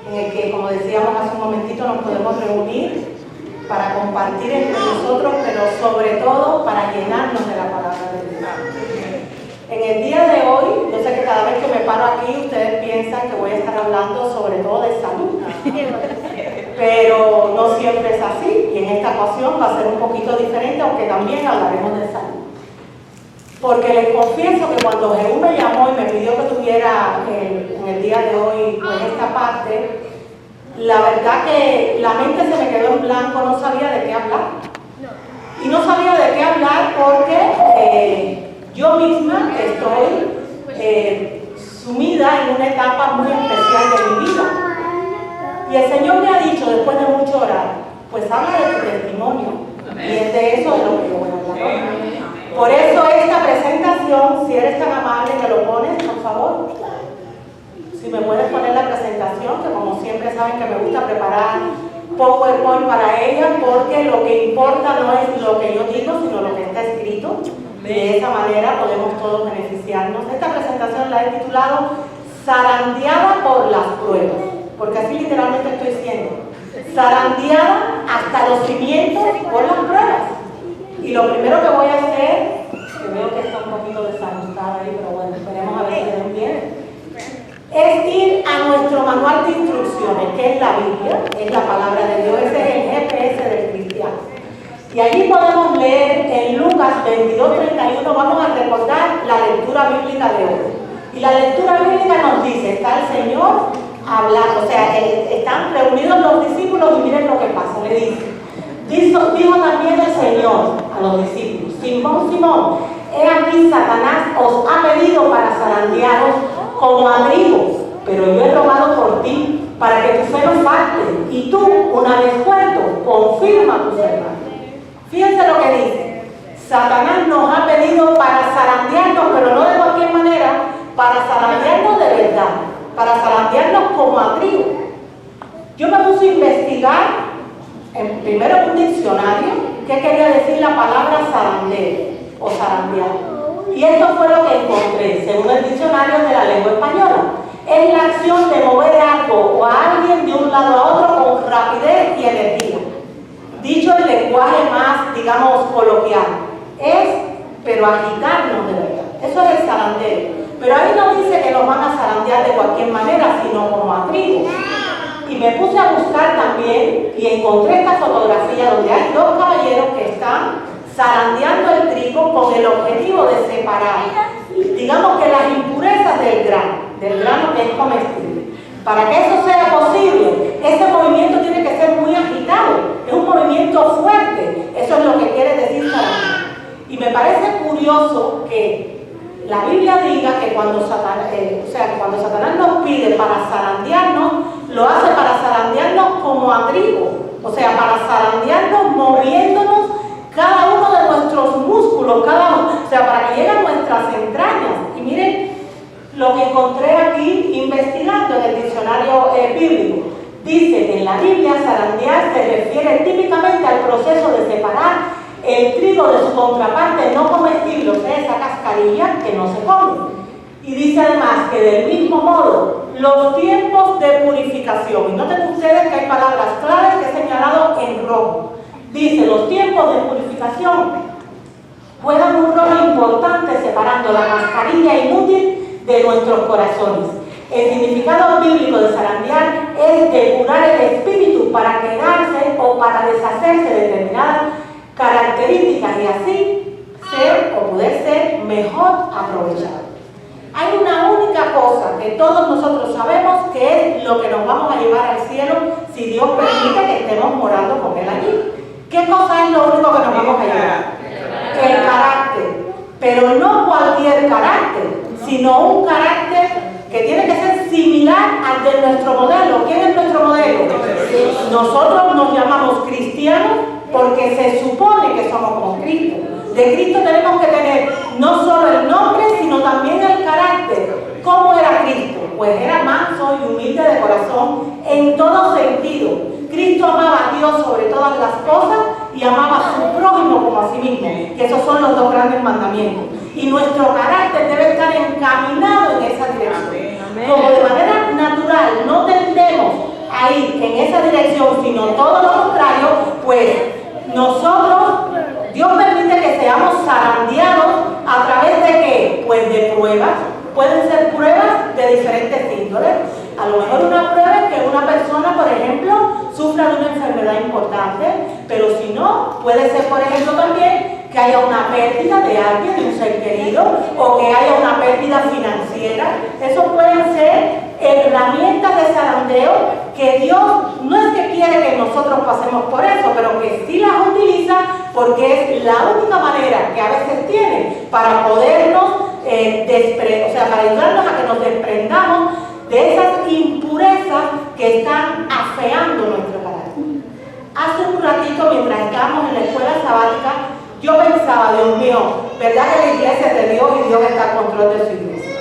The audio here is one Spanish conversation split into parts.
en el que, como decíamos hace un momentito, nos podemos reunir para compartir entre nosotros, pero sobre todo para llenarnos de la palabra de Dios. En el día de hoy, yo sé que cada vez que me paro aquí, ustedes piensan que voy a estar hablando sobre todo de salud, pero no siempre es así, y en esta ocasión va a ser un poquito diferente, aunque también hablaremos de salud. Porque les confieso que cuando Jehú me llamó y me pidió que tuviera en el día de hoy pues esta parte, la verdad que la mente se me quedó en blanco, no sabía de qué hablar. Y no sabía de qué hablar porque yo misma estoy sumida en una etapa muy especial de mi vida. Y el Señor me ha dicho, después de mucho orar, pues habla de tu testimonio. Y es de eso de lo que yo voy a hablar hoy. Por eso esta presentación, si eres tan amable, me lo pones, por favor. Si me puedes poner la presentación, que como siempre saben que me gusta preparar PowerPoint para ella, porque lo que importa no es lo que yo digo, sino lo que está escrito. De esa manera podemos todos beneficiarnos. Esta presentación la he titulado Zarandeada por las pruebas, porque así literalmente estoy diciendo. Zarandeada hasta los cimientos por las pruebas. Y lo primero que voy a hacer, que veo que está un poquito desajustada ahí, pero bueno, esperemos a ver si ven bien, es ir a nuestro manual de instrucciones, que es la Biblia, es la palabra de Dios, ese es el GPS del cristiano. Y allí podemos leer en Lucas 22:31, vamos a recordar la lectura bíblica de hoy. Y la lectura bíblica nos dice, está el Señor hablando, o sea, están reunidos los discípulos y miren lo que pasa, le dijo también el Señor a los discípulos, Simón, Simón, he aquí Satanás os ha pedido para zarandearos como a trigo, pero yo he rogado por ti para que tu fe no falte, y tú, una vez vuelto, confirma tus hermanos. Fíjense lo que dice, Satanás nos ha pedido para zarandearnos, pero no de cualquier manera, para zarandearnos de verdad, para zarandearnos como a trigo. Yo me puse a investigar primero en un diccionario qué quería decir la palabra zarandeo o zarandear. Y esto fue lo que encontré, según el diccionario de la lengua española. Es la acción de mover algo o a alguien de un lado a otro con rapidez y energía. Dicho en lenguaje más, digamos, coloquial, pero agitarnos de verdad. Eso es el zarandeo. Pero ahí no dice que nos van a zarandear de cualquier manera, sino como a trigo. Y me puse a buscar también y encontré esta fotografía donde hay dos caballeros que están zarandeando el trigo con el objetivo de separar, digamos que las impurezas del grano que es comestible. Para que eso sea posible, ese movimiento tiene que ser muy agitado, es un movimiento fuerte, eso es lo que quiere decir zarandear. Y me parece curioso que la Biblia diga que cuando Satanás nos pide para zarandearnos, lo hace para zarandearnos como a trigo, o sea, para zarandearnos moviéndonos cada uno de nuestros músculos, para que lleguen a nuestras entrañas. Y miren lo que encontré aquí investigando en el diccionario bíblico. Dice que en la Biblia zarandear se refiere típicamente al proceso de separar el trigo de su contraparte no comestible, o sea, esa cascarilla que no se come. Y dice además que del mismo modo, los tiempos de purificación, y noten ustedes que hay palabras claves que he señalado en rojo. Dice, los tiempos de purificación juegan un rol importante separando la mascarilla inútil de nuestros corazones. El significado bíblico de zarandear es depurar el espíritu para quedarse o para deshacerse de determinadas características y así ser o poder ser mejor aprovechado. Hay una única cosa que todos nosotros sabemos que es lo que nos vamos a llevar al cielo si Dios permite que estemos morando con Él allí. ¿Qué cosa es lo único que nos vamos a llevar? El carácter. Pero no cualquier carácter, sino un carácter que tiene que ser similar al de nuestro modelo. ¿Quién es nuestro modelo? Nosotros nos llamamos cristianos porque se supone que somos como Cristo. De Cristo tenemos que tener no solo el nombre, sino también el carácter. ¿Cómo era Cristo? Pues era manso y humilde de corazón en todo sentido. Cristo amaba a Dios sobre todas las cosas y amaba a su prójimo como a sí mismo, que esos son los dos grandes mandamientos. Y nuestro carácter debe estar encaminado en esa dirección. Como de manera natural no tendemos una prueba es que una persona, por ejemplo, sufra de una enfermedad importante, pero si no, puede ser, por ejemplo, también que haya una pérdida de alguien, de un ser querido, o que haya una pérdida financiera. Eso pueden ser herramientas de zarandeo que Dios no es que quiere que nosotros pasemos por eso, pero que sí las utiliza porque es la única manera que a veces tiene para podernos para ayudarnos a que nos desprendamos de esas impurezas que están afeando nuestro carácter. Hace un ratito, mientras estábamos en la escuela sabática, yo pensaba, Dios mío, ¿verdad que la iglesia es de Dios y Dios está al control de su iglesia?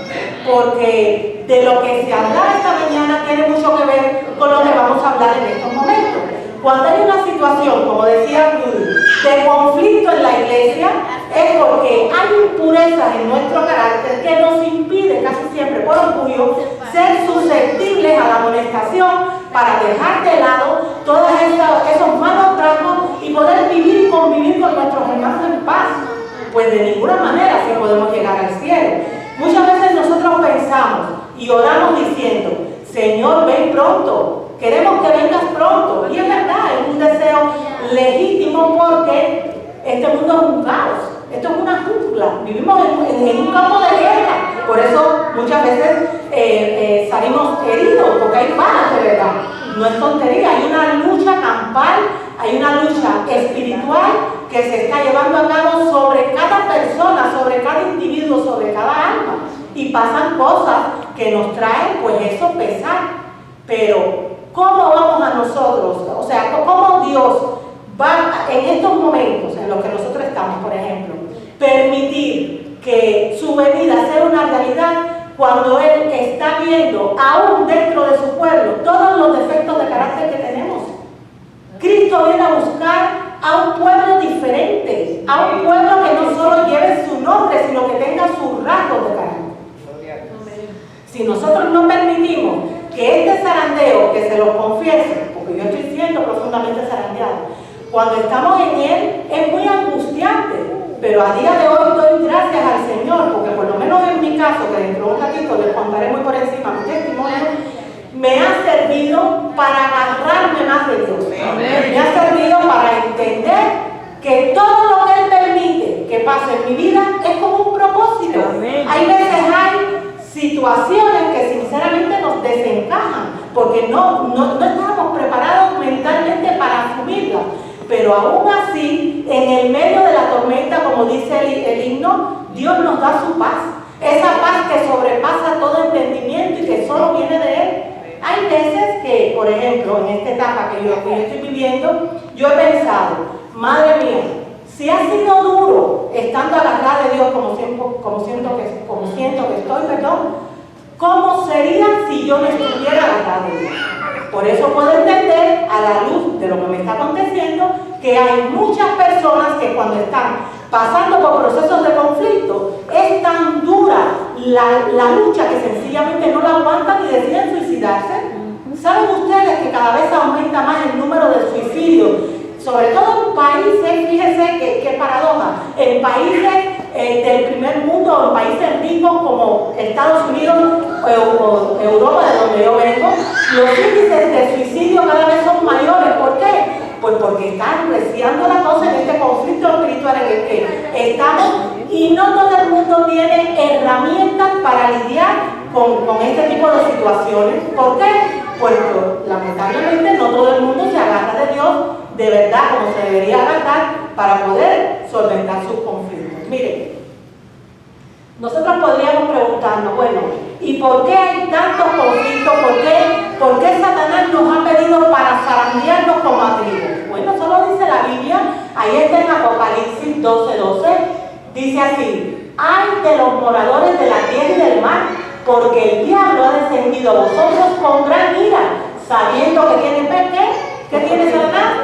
Porque de lo que se habla esta mañana tiene mucho que ver con lo que vamos a hablar en estos momentos. Cuando hay una situación, como decía Rudy, de conflicto en la iglesia, es porque hay impurezas en nuestro carácter que nos impide casi siempre, por orgullo, ser susceptibles a la amonestación para dejar de lado todos esos malos tratos y poder vivir y convivir con nuestros hermanos en paz. Pues de ninguna manera así podemos llegar al cielo. Muchas veces nosotros pensamos y oramos diciendo, Señor, ven pronto. Queremos que vengas pronto. Y es verdad, es un deseo legítimo porque este mundo es un caos. Esto es una jungla. Vivimos en un campo de guerra. Por eso muchas veces salimos heridos, porque hay balas de verdad. No es tontería. Hay una lucha campal, hay una lucha espiritual que se está llevando a cabo sobre cada persona, sobre cada individuo, sobre cada alma. Y pasan cosas que nos traen, pues eso pesar. Pero ¿cómo vamos a nosotros? O sea, ¿cómo Dios va en estos momentos en los que nosotros estamos, por ejemplo, permitir que su venida sea una realidad cuando Él está viendo, aún dentro de su pueblo, todos los defectos de carácter que tenemos? Cristo viene a buscar a un pueblo diferente, a un pueblo que no solo lleve su nombre, sino que tenga sus rasgos de carácter. Si nosotros no permitimos que este zarandeo, que se lo confiese, porque yo estoy siendo profundamente zarandeado, cuando estamos en él es muy angustiante, pero a día de hoy doy gracias al Señor, porque por lo menos en mi caso, que dentro de un ratito les contaré muy por encima mi testimonio, me ha servido para agarrarme más de Dios. Amén. Me ha servido para entender que todo lo que Él permite que pase en mi vida es como un propósito. Amén. Hay veces hay situaciones que sinceramente nos desencajan, porque no estábamos preparados mentalmente para asumirlas, pero aún así, en el medio de la tormenta, como dice el himno, Dios nos da su paz, esa paz que sobrepasa todo entendimiento y que solo viene de Él. Hay veces que, por ejemplo, en esta etapa que yo estoy viviendo, yo he pensado, madre mía, si ha sido duro estando agarrada de Dios como siento que estoy, ¿cómo sería si yo no estuviera agarrada de Dios? Por eso puedo entender, a la luz de lo que me está aconteciendo, que hay muchas personas que cuando están pasando por procesos de conflicto, es tan dura la lucha que sencillamente no la aguantan y deciden suicidarse. ¿Saben ustedes que cada vez aumenta más el número de suicidios? Sobre todo en países, fíjense qué paradoja, en países del primer mundo, en países ricos como Estados Unidos o Europa, de donde yo vengo, los índices de suicidio cada vez son mayores. ¿Por qué? Pues porque está apreciando la cosa en este conflicto espiritual en el que estamos y no todo el mundo tiene herramientas para lidiar con este tipo de situaciones. ¿Por qué? Porque lamentablemente no todo el mundo se agarra de Dios de verdad como se debería agarrar para poder solventar sus conflictos. Miren, nosotros podríamos preguntarnos, bueno, ¿y por qué hay tantos conflictos? ¿Por qué Satanás nos ha pedido para zarandearnos como a trigo? Bueno, solo dice la Biblia, ahí está en Apocalipsis 12:12, dice así: ¡ay de los moradores de la tierra y del mar! Porque el diablo ha descendido a vosotros con gran ira, sabiendo que tiene ¿qué tiene Satanás?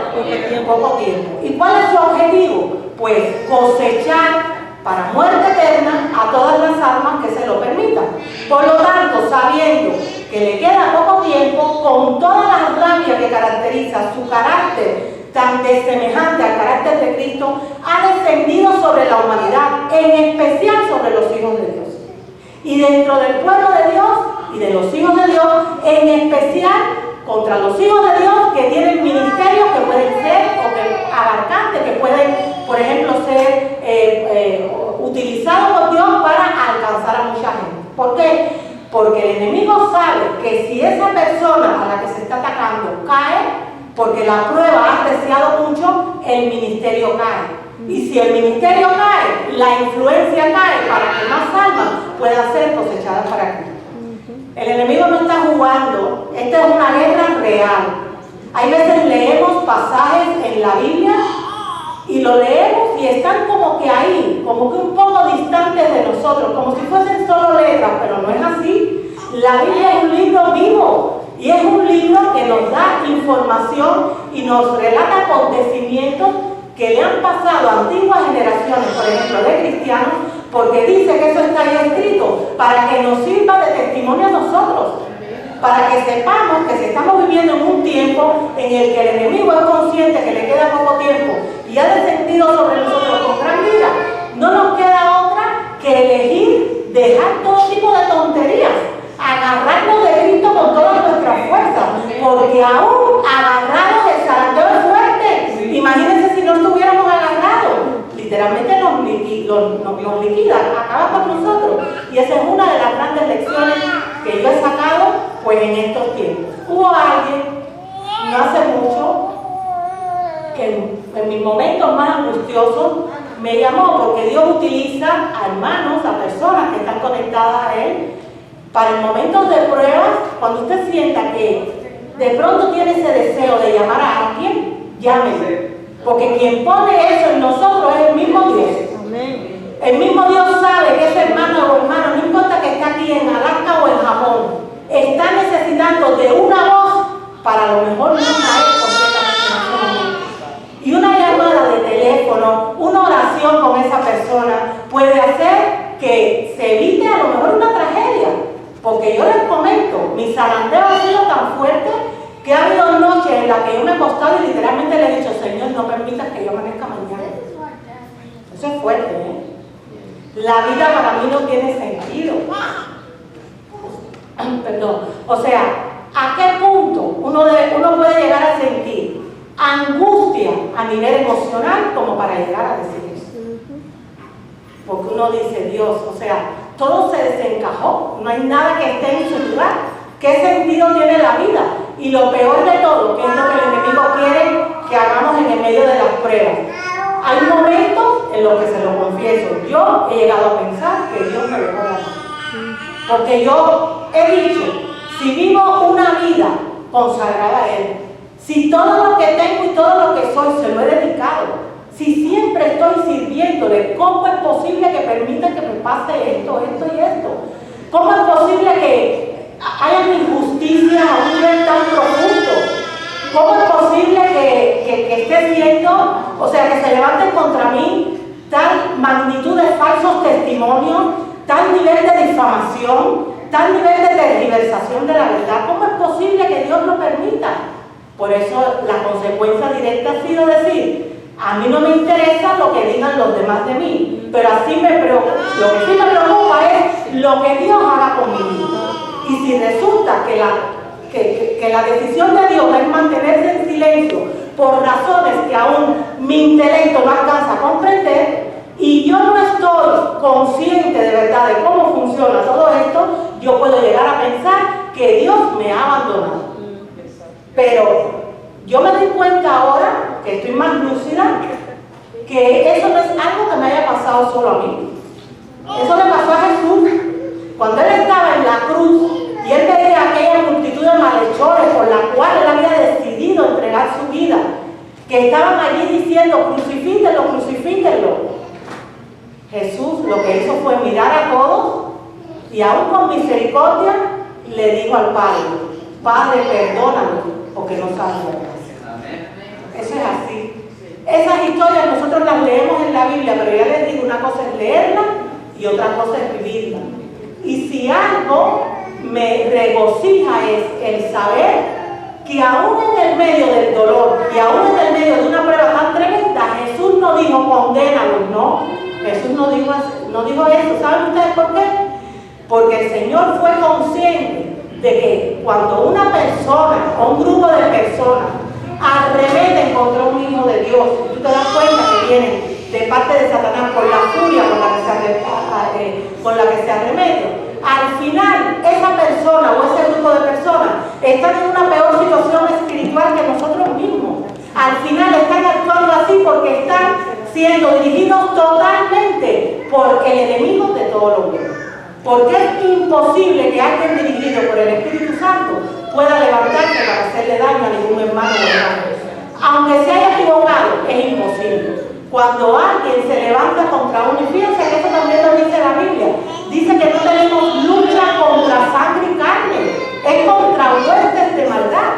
Poco tiempo. ¿Y cuál es su objetivo? Pues cosechar para muerte eterna a todas las almas que se lo permitan. Por lo tanto, sabiendo que le queda poco tiempo, con toda la rabia que caracteriza su carácter tan desemejante al carácter de Cristo, ha descendido sobre la humanidad, en especial sobre los hijos de Dios. Y dentro del pueblo de Dios y de los hijos de Dios, en especial contra los hijos de Dios que tienen ministerios que pueden ser o que abarcantes, que pueden, por ejemplo, ser utilizados por Dios para alcanzar a mucha gente. ¿Por qué? Porque el enemigo sabe que si esa persona a la que se está atacando cae, porque la prueba ha deseado mucho, el ministerio cae. Y si el ministerio cae, la influencia cae para que más almas puedan ser cosechadas para Cristo. El enemigo no está jugando, esta es una guerra real. Hay veces leemos pasajes en la Biblia y lo leemos y están como que ahí, como que un poco distantes de nosotros, como si fuesen solo letras, pero no es así. La Biblia es un libro vivo y es un libro que nos da información y nos relata acontecimientos que le han pasado a antiguas generaciones, por ejemplo, de cristianos, porque dice que eso está ahí escrito para que nos sirva de testimonio a nosotros, para que sepamos que si estamos viviendo en un tiempo en el que el enemigo es consciente que le queda poco tiempo y ha descendido sobre nosotros con gran ira, no nos queda otra que elegir dejar todo tipo de tonterías, agarrarnos de Cristo con todas nuestras fuerzas, porque aún agarrados el zarandeo es fuerte. Imagínense si no estuviéramos agarrados, literalmente nos liquida, acaba con nosotros. Y esa es una de las grandes lecciones que yo he sacado pues en estos tiempos. Hubo alguien, no hace mucho, que en mis momentos más angustiosos me llamó, porque Dios utiliza a hermanos, a personas que están conectadas a Él, para en momentos de pruebas, cuando usted sienta que de pronto tiene ese deseo de llamar a alguien, llámese. Porque quien pone eso en nosotros es el mismo Dios. Amén. El mismo Dios sabe que ese hermano o hermano, no importa que esté aquí en Alaska o en Japón, está necesitando de una voz para a lo mejor no caer completamente en ese momento. Y una llamada de teléfono, una oración con esa persona puede hacer que se evite a lo mejor una tragedia. Porque yo les comento, mi zarandeo ha sido tan fuerte que ha habido noches en las que yo me he acostado y literalmente le he dicho, Señor, no permitas que yo amanezca mañana. Eso es fuerte, ¿eh? La vida para mí no tiene sentido. Perdón. O sea, ¿a qué punto uno puede llegar a sentir angustia a nivel emocional como para llegar a decir eso? Porque uno dice, Dios, o sea, todo se desencajó, no hay nada que esté en su lugar. ¿Qué sentido tiene la vida? Y lo peor de todo, que es lo que el enemigo quiere que hagamos en el medio de las pruebas. Hay momentos en los que se lo confieso, yo he llegado a pensar que Dios me dejó la mano. Porque yo he dicho, si vivo una vida consagrada a Él, si todo lo que tengo y todo lo que soy se lo he dedicado, si siempre estoy sirviéndole, ¿cómo es posible que permita que me pase esto, esto y esto? ¿Cómo es posible que haya injusticia a un nivel tan profundo? ¿Cómo es posible que esté siendo, o sea, que se levanten contra mí tal magnitud de falsos testimonios, tal nivel de difamación, tal nivel de tergiversación de la verdad? ¿Cómo es posible que Dios lo permita? Por eso la consecuencia directa ha sido decir, a mí no me interesa lo que digan los demás de mí, pero así me preocupa. Lo que sí me preocupa es lo que Dios haga conmigo. Y si resulta que la decisión de Dios es mantenerse en silencio por razones que aún mi intelecto no alcanza a comprender, y yo no estoy consciente de verdad de cómo funciona todo esto, yo puedo llegar a pensar que Dios me ha abandonado. Pero yo me doy cuenta ahora, que estoy más lúcida, que eso no es algo que me haya pasado solo a mí. Eso le pasó a Jesús. Cuando Él estaba en la cruz y Él veía aquella multitud de malhechores por la cual Él había decidido entregar su vida, que estaban allí diciendo, crucifíquenlo, crucifíquenlo. Jesús lo que hizo fue mirar a todos y aún con misericordia le dijo al Padre, Padre, perdónalo, porque no saben lo que hacen. Eso es así. Esas historias nosotros las leemos en la Biblia, pero ya les digo, una cosa es leerla y otra cosa es vivirla. Y si algo me regocija es el saber que aún en el medio del dolor y aún en el medio de una prueba tan tremenda, Jesús no dijo condénalos, no. Jesús no dijo eso. ¿Saben ustedes por qué? porque el Señor fue consciente de que cuando una persona o un grupo de personas arremeten contra un hijo de Dios, tú te das cuenta que vienen de parte de Satanás por la furia con la que se arremete, al final esa persona o ese grupo de personas están en una peor situación espiritual que nosotros mismos. Al final están actuando así porque están siendo dirigidos totalmente por el enemigo de todos los bienes. Porque es imposible que alguien dirigido por el Espíritu Santo pueda levantarse para hacerle daño a ningún hermano o hermana. Aunque se haya equivocado, es imposible. Cuando alguien se levanta contra uno, y fíjense que eso también lo dice la Biblia, dice que no tenemos lucha contra sangre y carne, es contra huestes de maldad,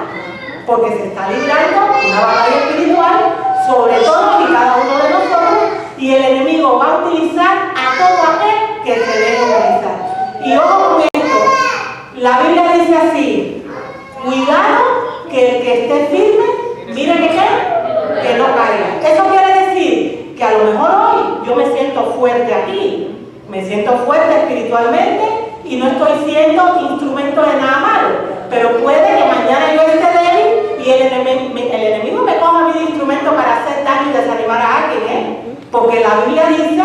porque se está librando una batalla espiritual sobre todos y cada uno de nosotros, y el enemigo va a utilizar a todo aquel que se debe utilizar. Y ojo con esto, la Biblia dice así: cuidado que el que esté firme, mire que no caiga. Eso quiere decir que a lo mejor hoy yo me siento fuerte aquí, me siento fuerte espiritualmente y no estoy siendo instrumento de nada malo, pero puede que mañana yo esté débil y el enemigo me coja a mí de instrumento para hacer daño y desanimar a alguien, porque la Biblia dice: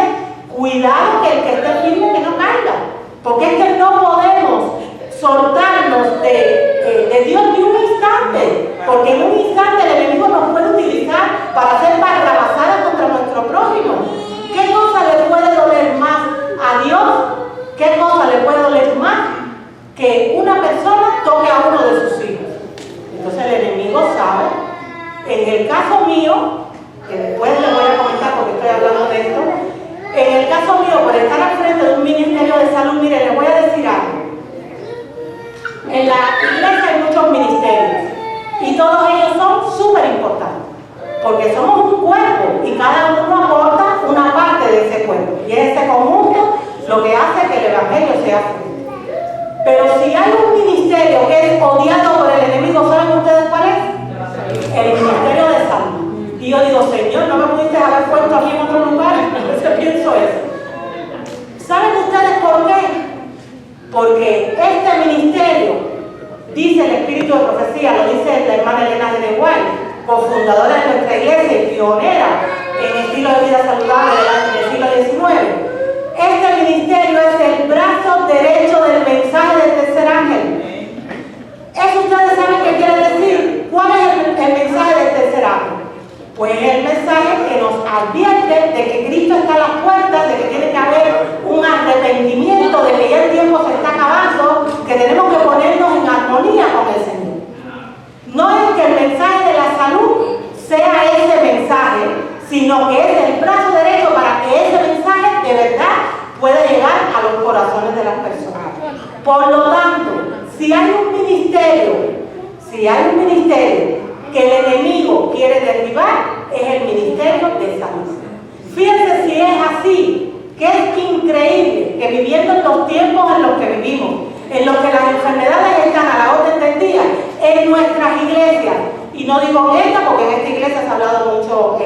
cuidado que el que esté firme que no caiga, porque es que no podemos soltarnos de Dios ni un instante, porque en un instante el enemigo nos puede utilizar para hacer barrabasadas contra nuestro prójimo. ¿Qué cosa le puede doler más a Dios? ¿Qué cosa le puede doler más que una persona toque a uno de sus hijos? Entonces el enemigo sabe. En el caso mío, que después les voy a comentar porque estoy hablando de esto, en el caso mío, por estar al frente de un ministerio de salud, mire, les voy a decir algo. En la iglesia hay muchos ministerios y todos ellos son súper importantes, porque somos un cuerpo y cada uno aporta una parte de ese cuerpo, y es ese conjunto lo que hace que el evangelio sea fuerte. Pero si hay un ministerio que es odiado por el enemigo, ¿saben ustedes cuál es? El ministerio de salud. Y yo digo: Señor, no me pudiste haber puesto aquí en otro lugar. Entonces pienso eso. ¿Saben ustedes por qué? Porque este ministerio, dice el Espíritu de Profecía, lo dice la hermana Elena de White, cofundadora de nuestra iglesia y pionera en estilo de vida saludable del siglo XIX. Este ministerio es el brazo derecho del mensaje del tercer ángel. ¿Eso ustedes saben qué quiere decir? ¿Cuál es el mensaje del tercer ángel? Pues es el mensaje que nos advierte de que Cristo está a las puertas, de que tiene que haber un arrepentimiento, de que ya el tiempo se está acabando, que tenemos que ponernos en armonía con el Señor. No es que el mensaje de la salud sea ese mensaje, sino que es el brazo derecho para que ese mensaje de verdad pueda llegar a los corazones de las personas. Por lo tanto, si hay un ministerio que el enemigo quiere derribar, es el ministerio de salud. Fíjense si es así, que es increíble que viviendo en los tiempos en los que vivimos, en los que las enfermedades están a la orden del día, en nuestras iglesias, y no digo en esta porque en esta iglesia se ha hablado mucho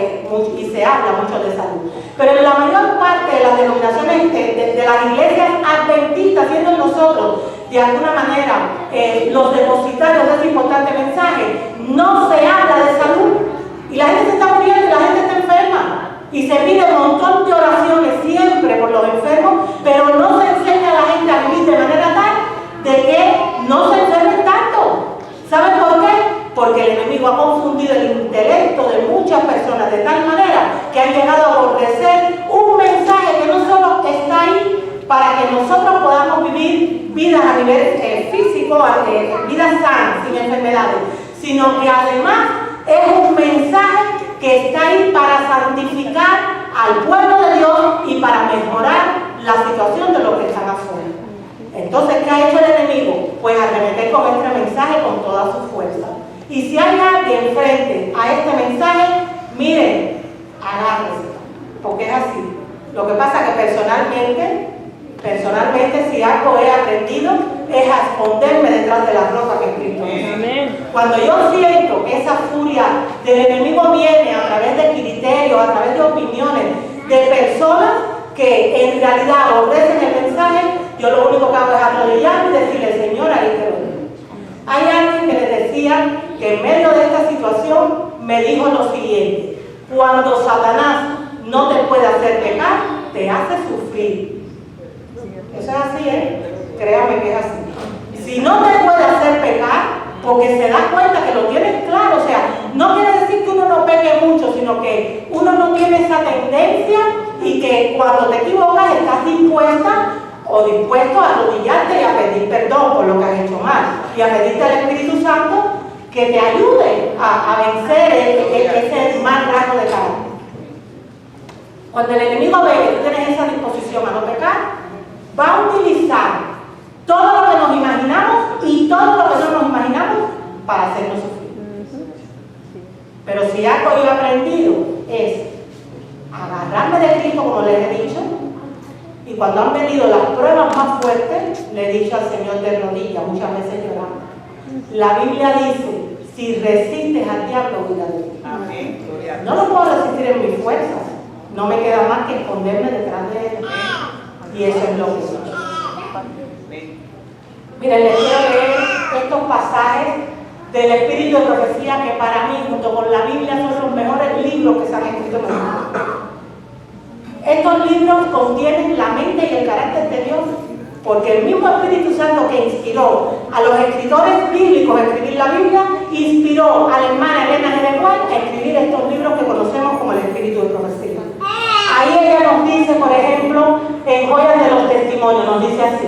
y se habla mucho de salud, pero en la mayor parte de las denominaciones de las iglesias adventistas, siendo nosotros de alguna manera los depositarios de ese importante mensaje, no se habla de salud, y la gente se está muriendo y la gente está enferma, y se pide un montón de oraciones siempre por los enfermos, pero no se enseña a la gente a vivir de manera tal de que no se enfermen tanto. ¿Saben por qué? Porque el enemigo ha confundido el intelecto de muchas personas de tal manera que han llegado a aborrecer un mensaje que no solo está ahí para que nosotros podamos vivir vidas a nivel físico, vidas sanas, sin enfermedades, sino que además es un mensaje que está ahí para santificar al pueblo de Dios y para mejorar la situación de los que están afuera. Entonces, ¿qué ha hecho el enemigo? Pues arremeter con este mensaje con toda su fuerza. Y si hay alguien frente a este mensaje, miren, agárrense, porque es así. Lo que pasa es que personalmente, si algo he aprendido, es a esconderme detrás de la roca que Cristo es. Cuando yo siento que esa furia del enemigo viene a través de criterios, a través de opiniones, de personas que en realidad aborrecen el mensaje, yo yo lo único que hago es arrodillarme y decirle, Señor, ahí te lo digo. Hay alguien que le decía que en medio de esta situación me dijo lo siguiente: cuando Satanás no te puede hacer pecar, te hace sufrir. Eso es así, créame que es así. Si no te puede hacer pecar, porque se da cuenta que lo tienes claro, o sea, no quiere decir que uno no peque mucho, sino que uno no tiene esa tendencia y que cuando te equivocas estás dispuesta o dispuesto a arrodillarte y a pedir perdón por lo que has hecho mal y a pedirte al Espíritu Santo que te ayude a vencer ese mal rasgo de carácter. Cuando el enemigo ve que tú tienes esa disposición a no pecar, va a utilizar todo lo que nos imaginamos y todo lo que no nos imaginamos para hacernos sufrir. Pero si algo yo he aprendido es agarrarme de Cristo, como les he dicho, y cuando han venido las pruebas más fuertes, le he dicho al Señor de rodillas, muchas veces llorando. La Biblia dice, si resistes al diablo, huirá de ti. Amén. No lo puedo resistir en mis fuerzas, no me queda más que esconderme detrás de él. Y eso es lo que soy. Miren, les quiero leer estos pasajes del Espíritu de Profecía que para mí, junto con la Biblia, son los mejores libros que se han escrito en el mundo. Estos libros contienen la mente y el carácter de Dios, porque el mismo Espíritu Santo que inspiró a los escritores bíblicos a escribir la Biblia, inspiró a la hermana Elena G. White a escribir estos libros que conocemos como el Espíritu de Profecía. Ahí ella nos dice, por ejemplo, en Joyas de los Testimonios, nos dice así: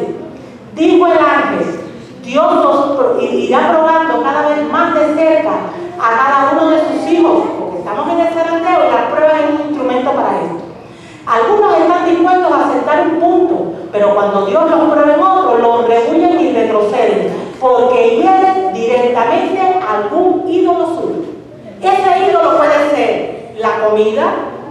dijo el ángel, Dios os irá probando cada vez más de cerca a cada uno de sus hijos, porque estamos en el zarandeo y la prueba es un instrumento para esto. Algunos están dispuestos a aceptar un punto, pero cuando Dios los prueba en otro, los rehuyen y retroceden, porque hieren directamente a algún ídolo suyo. Ese ídolo puede ser la comida,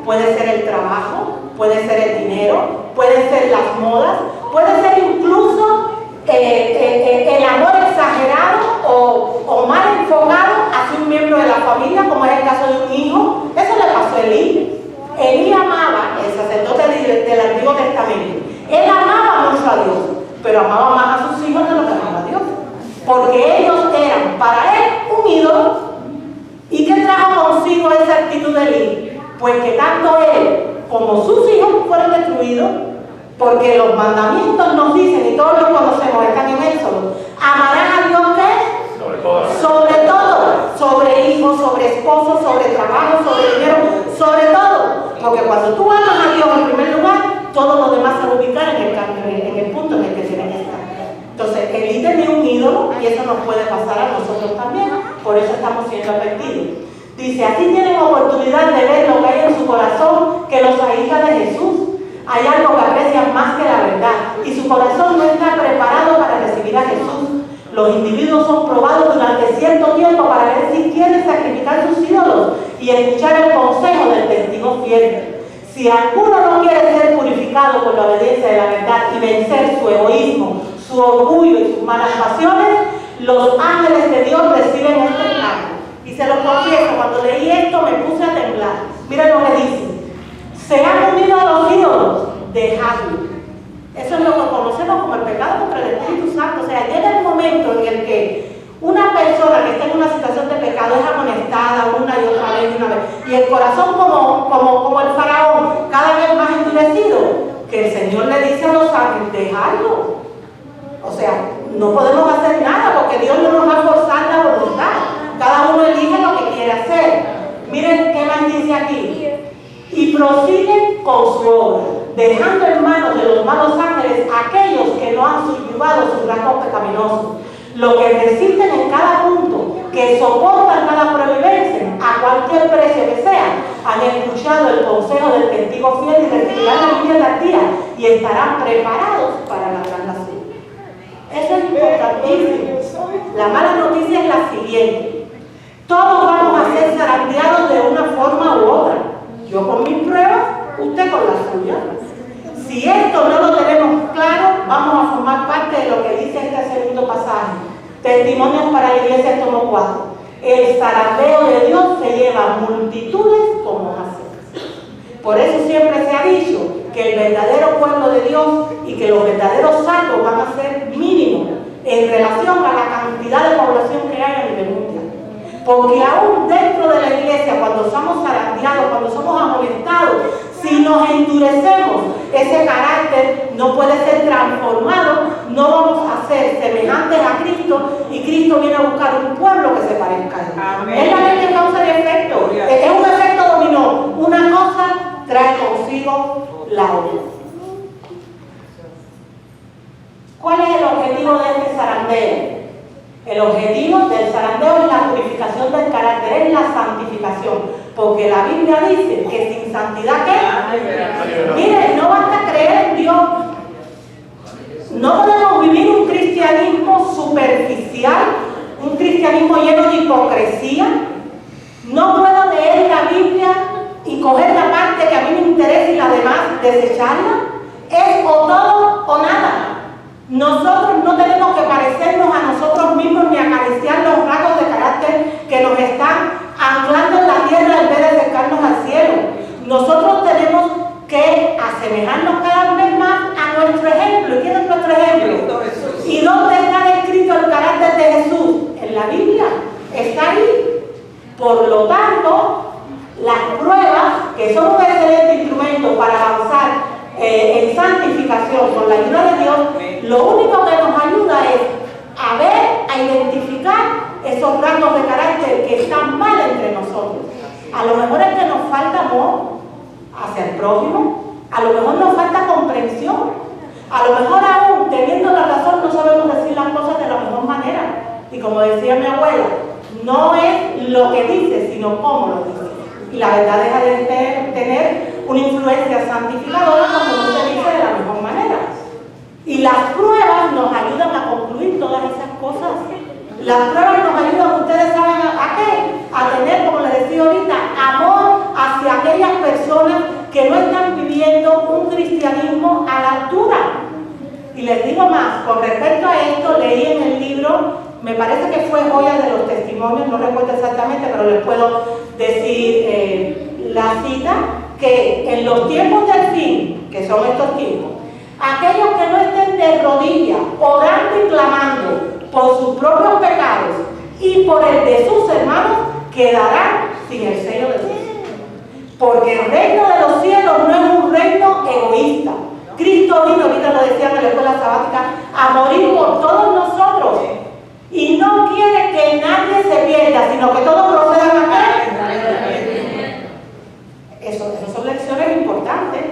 puede ser el trabajo, puede ser el dinero, puede ser las modas, puede ser incluso el amor exagerado o mal enfocado hacia un miembro de la familia, como es el caso de un hijo. Eso le pasó a Elí. Elí amaba, el sacerdote del Antiguo Testamento, él amaba mucho a Dios, pero amaba más a sus hijos de lo que amaba a Dios, porque ellos eran para él un ídolo. ¿Y qué trajo consigo esa actitud de Elí? Pues que tanto él como sus hijos fueron destruidos, porque los mandamientos nos dicen, y todos los conocemos, están en Éxodo: amarán a Dios, ¿qué? Sobre todo, sobre hijos, sobre esposos, sobre trabajo, sobre dinero, sobre todo. Porque cuando tú amas a Dios en primer lugar, todo lo demás se va a ubicar en el punto en el que tiene que estar. Entonces, Elí tenía un ídolo y eso nos puede pasar a nosotros también, por eso estamos siendo advertidos. Dice, así tienen oportunidad de ver lo que hay en su corazón que los aísla de Jesús. Hay algo que aprecian más que la verdad y su corazón no está preparado para recibir a Jesús. Los individuos son probados durante cierto tiempo para ver si quieren sacrificar sus ídolos y escuchar el consejo del testigo fiel. Si alguno no quiere ser purificado por la obediencia de la verdad y vencer su egoísmo, su orgullo y sus malas pasiones, los ángeles de Dios reciben este encargo. Y se los confieso, cuando leí esto me puse a temblar. Miren lo que dice: se han unido a los ídolos, dejadlo. Eso es lo que conocemos como el pecado contra el Espíritu Santo. O sea, llega el momento en el que una persona que está en una situación de pecado es amonestada una y otra vez, y el corazón como el faraón, cada vez más endurecido, que el Señor le dice a los ángeles, dejadlo. O sea, no podemos hacer nada porque Dios no nos va a forzar la voluntad. Cada uno elige lo que quiere hacer. Miren qué más dice aquí: y prosiguen con su obra, dejando en manos de los malos ángeles aquellos que no han subyugado sus rasgos pecaminosos, los que resisten en cada punto, que soportan cada prueba y vencen, a cualquier precio que sea, han escuchado el consejo del testigo fiel y recibirán la vida tardía y estarán preparados para la gran nación. Eso es importantísimo. La mala noticia es la siguiente: todos vamos a ser zarandeados de una forma u otra. Yo con mis pruebas, usted con la suya. Si esto no lo tenemos claro, vamos a formar parte de lo que dice este segundo pasaje. Testimonios para la Iglesia, tomo 4. El zarandeo de Dios se lleva multitudes como haces. Por eso siempre se ha dicho que el verdadero pueblo de Dios y que los verdaderos salvos van a ser mínimos en relación a la cantidad de población que hay a nivel mundial. Porque aún dentro de la iglesia, cuando somos zarandeados, cuando somos amonestados, si nos endurecemos, ese carácter no puede ser transformado, no vamos a ser semejantes a Cristo y Cristo viene a buscar un pueblo que se parezca a Él. Es la ley de causa y efecto, es un efecto dominó. Una cosa trae consigo la otra. ¿Cuál es el objetivo de este zarandeo? El objetivo del zarandeo es la purificación del carácter, es la santificación. Porque la Biblia dice que sin santidad, ¿qué? Miren, no basta creer en Dios. No podemos vivir un cristianismo superficial, un cristianismo lleno de hipocresía. No puedo leer la Biblia y coger la parte que a mí me interesa y la demás desecharla. Es o todo o nada. Nosotros no tenemos que parecernos a nosotros mismos ni acariciar los rasgos de carácter que nos están anclando en la tierra en vez de acercarnos al cielo. Nosotros tenemos que asemejarnos cada vez más a nuestro ejemplo. ¿Y quién es nuestro ejemplo? ¿Y dónde está descrito el carácter de Jesús? En la Biblia. Está ahí. Por lo tanto, las pruebas, que son un excelente instrumento para avanzar en santificación con la ayuda de Dios, lo único que nos ayuda es a ver, a identificar esos rasgos de carácter que están mal entre nosotros. A lo mejor es que nos falta amor hacia el prójimo, a lo mejor nos falta comprensión, a lo mejor aún teniendo la razón no sabemos decir las cosas de la mejor manera. Y como decía mi abuela, no es lo que dice, sino cómo lo dice. Y la verdad deja de tener una influencia santificadora cuando no se dice de la mejor manera. Y las pruebas nos ayudan a concluir todas esas cosas. Las pruebas nos ayudan, ustedes saben a qué, a tener, como les decía ahorita, amor hacia aquellas personas que no están viviendo un cristianismo a la altura. Y les digo más, con respecto a esto, leí en el libro, me parece que fue Joya de los Testimonios, no recuerdo exactamente, pero les puedo decir la cita, que en los tiempos del fin, que son estos tiempos, aquellos que no estén de rodillas, orando y clamando por sus propios pecados y por el de sus hermanos, quedarán sin el sello de Dios. Porque el reino de los cielos no es un reino egoísta. Cristo vino, ahorita lo decían en la escuela sabática, a morir por todos nosotros. Y no quiere que nadie se pierda, sino que todos procedan a caer. Esas son lecciones importantes.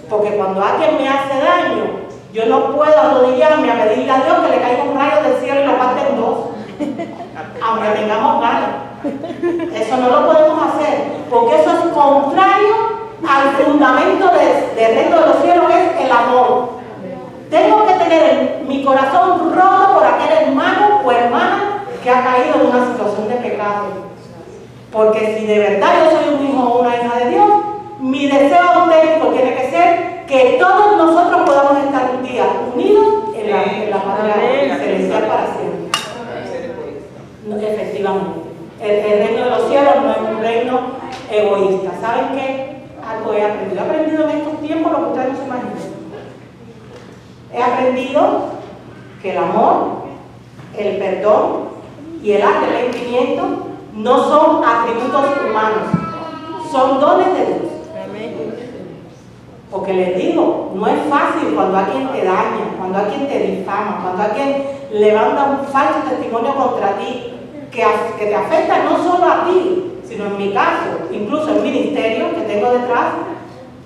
Porque cuando alguien me hace daño, yo no puedo arrodillarme a pedirle a Dios que le caiga un rayo del cielo y lo parte en dos. Aunque tengamos ganas. Eso no lo podemos hacer, porque eso es contrario al fundamento del reino de los cielos, que es el amor. Tengo que tener mi corazón roto por aquel hermano o hermana que ha caído en una situación de pecado. Porque si de verdad yo soy un hijo o una hija de Dios, mi deseo auténtico tiene que ser que todos nosotros podamos estar un día unidos en la patria celestial para siempre. No, efectivamente. El reino de los cielos no es un reino egoísta. ¿Saben qué? Algo he aprendido. He aprendido en estos tiempos lo que ustedes no se imaginan. He aprendido que el amor, el perdón y el arrepentimiento no son atributos humanos, son dones de Dios. Porque les digo, no es fácil cuando alguien te daña, cuando alguien te difama, cuando alguien levanta un falso testimonio contra ti, que te afecta no solo a ti, sino en mi caso, incluso el ministerio que tengo detrás.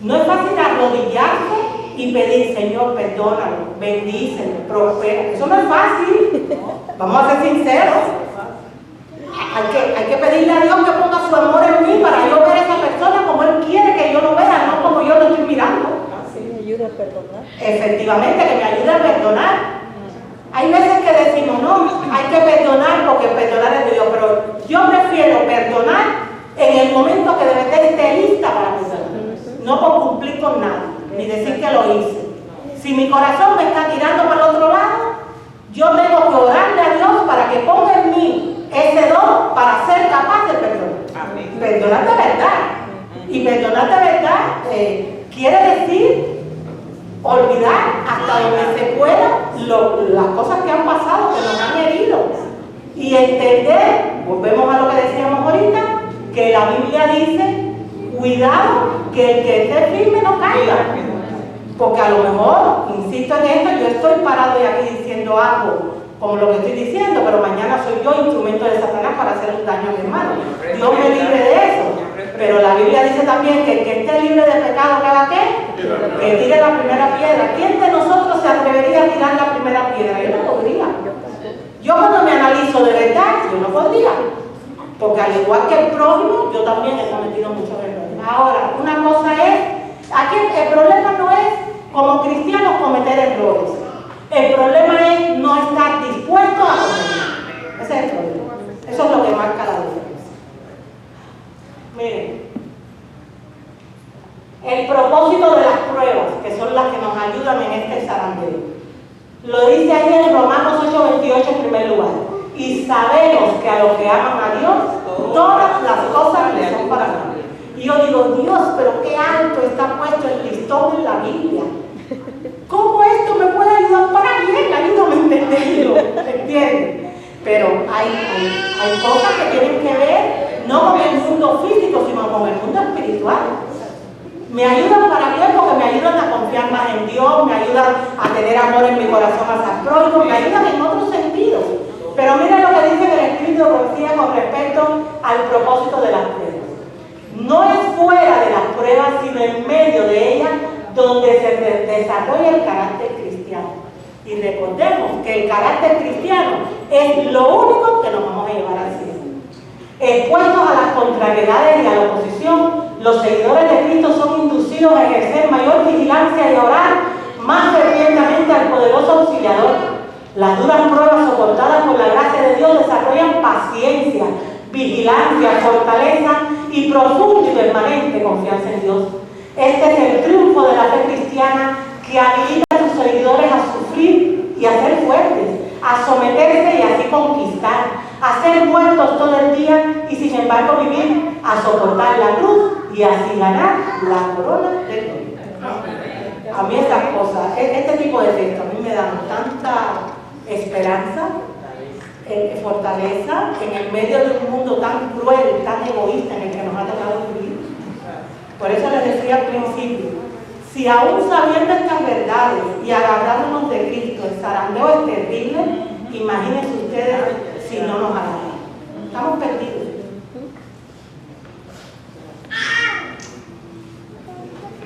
No es fácil arrodillarse y pedir, Señor, perdónalo, bendícelo, prospera. Eso no es fácil. Vamos a ser sinceros. Hay que pedirle a Dios que ponga su amor en mí para yo ver a esa persona como Él quiere que yo lo vea, no como yo lo estoy mirando. Sí, me ayuda a perdonar. Efectivamente, que me ayude a perdonar. Hay veces que decimos, no, hay que perdonar porque perdonar es de Dios, pero yo prefiero perdonar en el momento que de verdad esté lista para perdonar, no por cumplir con nada, ni decir que lo hice. Si mi corazón me está tirando para el otro lado, yo tengo que orarle a Dios para que ponga en mí ese don para ser capaz de perdonar. Perdonar de verdad. Y perdonar de verdad quiere decir olvidar hasta donde se pueda las cosas que han pasado, que nos han herido. Y entender, volvemos a lo que decíamos ahorita, que la Biblia dice, cuidado, que el que esté firme no caiga. Porque a lo mejor, insisto en esto, yo estoy parado y aquí diciendo algo como lo que estoy diciendo, pero mañana soy yo instrumento de Satanás para hacer un daño a mi hermano. Dios me libre de eso. Pero la Biblia dice también que el que esté libre de pecado, ¿que haga qué? Que tire la primera piedra. ¿Quién de nosotros se atrevería a tirar la primera piedra? Yo no podría. Yo cuando me analizo de verdad, yo no podría. Porque al igual que el prójimo, yo también he cometido muchos errores. Ahora, una cosa es, aquí el problema no es como cristianos cometer errores. El problema es no estar dispuesto a cometer. Ese es el problema. Eso es lo que marca la diferencia. Miren, el propósito de las pruebas, que son las que nos ayudan en este zarandeo, lo dice ahí en Romanos 8:28 en primer lugar. Y sabemos que a los que aman a Dios, todas las cosas les son para bien. Y yo digo, Dios, pero qué alto está puesto el listón en la Biblia. ¿Cómo esto me puede ayudar para bien? Ayúdame a entenderlo, ¿entiendes? Pero hay cosas que tienen que ver no con el mundo físico, sino con el mundo espiritual. Me ayudan para bien porque me ayudan a confiar más en Dios, me ayudan a tener amor en mi corazón hacia el prójimo, me ayudan en otros sentidos. Pero mira lo que dice el Espíritu de Profecía con respecto al propósito de las pruebas. No es fuera de las pruebas, sino en medio de ellas, donde se desarrolla el carácter cristiano. Y recordemos que el carácter cristiano es lo único que nos vamos a llevar al cielo. Expuestos a las contrariedades y a la oposición, los seguidores de Cristo son inducidos a ejercer mayor vigilancia y a orar más fervientemente al poderoso auxiliador. Las duras pruebas soportadas por la gracia de Dios desarrollan paciencia, vigilancia, fortaleza y profunda y permanente confianza en Dios. Este es el triunfo de la fe cristiana que habilita a sus seguidores a sufrir y a ser fuertes, a someterse y así conquistar, a ser muertos todo el día y sin embargo vivir, a soportar la cruz y así ganar la corona de gloria. A mí estas cosas, este tipo de textos a mí me dan tanta esperanza, fortaleza en el medio de un mundo tan cruel, tan egoísta en el que nos ha tocado vivir. Por eso les decía al principio, si aún sabiendo estas verdades y agarrándonos de Cristo, el zarandeo es terrible, imagínense ustedes si no nos agarramos. Estamos perdidos.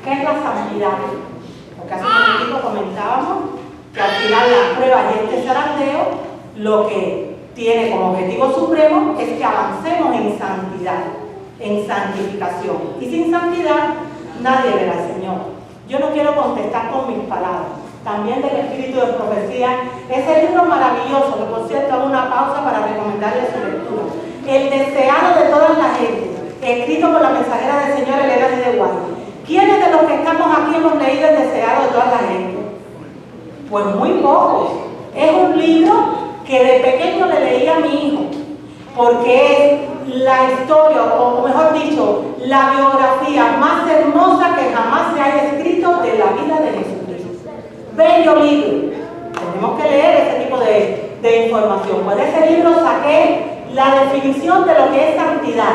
¿Qué es la santidad? Porque hace un momento comentábamos que al final las pruebas y este zarandeo lo que tiene como objetivo supremo es que avancemos en santidad, en santificación. Y sin santidad nadie verá al Señor. Yo no quiero contestar con mis palabras. También del Espíritu de Profecía, ese libro maravilloso, que por cierto hago una pausa para recomendarle su lectura. El deseado de toda la gente, escrito por la mensajera del Señor Elena de White. ¿Quiénes de los que estamos aquí hemos leído El deseado de toda la gente? Pues muy pocos. Es un libro que de pequeño le leí a mi hijo, porque es la historia, o mejor dicho, la biografía más hermosa que jamás se haya escrito de la vida de Jesucristo. Bello libro. Tenemos que leer ese tipo de información. Pues de ese libro saqué la definición de lo que es santidad.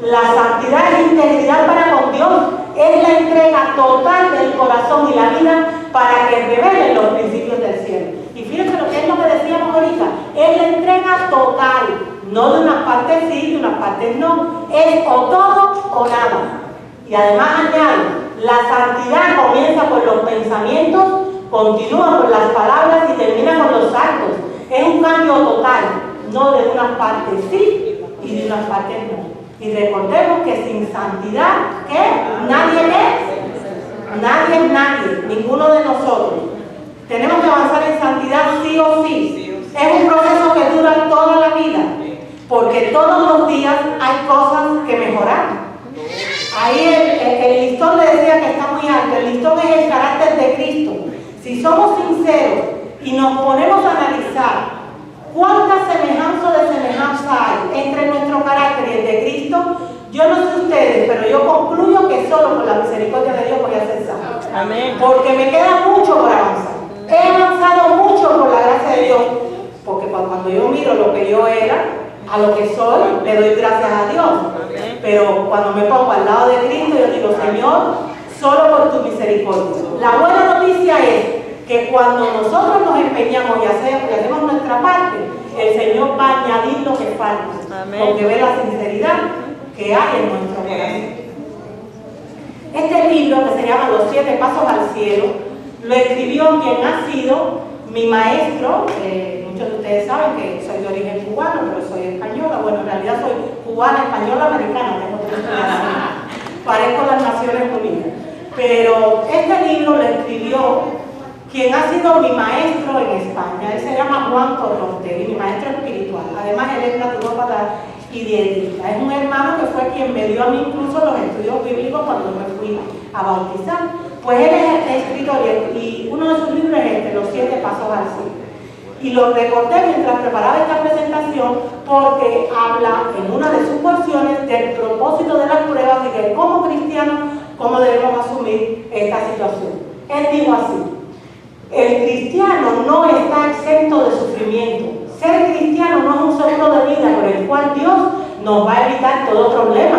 La santidad es integridad para con Dios, es la entrega total del corazón y la vida para que revelen los principios del cielo. Y fíjense lo que es lo que decíamos ahorita, es la entrega total, no de unas partes sí, de unas partes no, es o todo o nada. Y además añado, la santidad comienza por los pensamientos, continúa por las palabras y termina con los actos. Es un cambio total, no de unas partes sí y de unas partes no. Y recordemos que sin santidad, ¿qué? Nadie es. Nadie es nadie, ninguno de nosotros. Tenemos que avanzar en santidad sí o sí. Es un proceso que dura toda la vida, porque todos los días hay cosas que mejorar. Ahí el listón le decía que está muy alto. El listón es el carácter de Cristo. Si somos sinceros y nos ponemos a analizar cuánta semejanza de semejanza hay entre nuestro carácter y el de Cristo, yo no sé ustedes, pero yo concluyo que solo por la misericordia de Dios voy a ser santo. Amén. Porque me queda mucho por avanzar. He avanzado mucho por la gracia de Dios. Porque cuando yo miro lo que yo era, a lo que soy, le doy gracias a Dios. Pero cuando me pongo al lado de Cristo, yo digo, Señor, solo por tu misericordia. La buena noticia es que cuando nosotros nos empeñamos y hacemos nuestra parte, el Señor va a añadir lo que falta. Porque ve la sinceridad que hay en nuestro corazón. Este libro, que se llama Los 7 Pasos al Cielo, lo escribió quien ha sido mi maestro. Muchos de ustedes saben que soy de origen cubano, pero soy española. Bueno, en realidad soy cubana, española, americana. Tengo 3 nacionalidades. Parezco las Naciones Unidas. Pero este libro lo escribió quien ha sido mi maestro en España. Él se llama Juan Torronte, mi maestro espiritual. Además, él es naturópata y dietista. Es un hermano que fue quien me dio a mí incluso los estudios bíblicos cuando me fui a bautizar. Pues él es escritor y uno de sus libros es Los 7 Pasos al Cielo. Y lo recordé mientras preparaba esta presentación porque habla en una de sus porciones del propósito de las pruebas y que como cristianos, cómo debemos asumir esta situación. Él dijo así: el cristiano no está exento de sufrimiento. Ser cristiano no es un seguro de vida por el cual Dios nos va a evitar todo problema.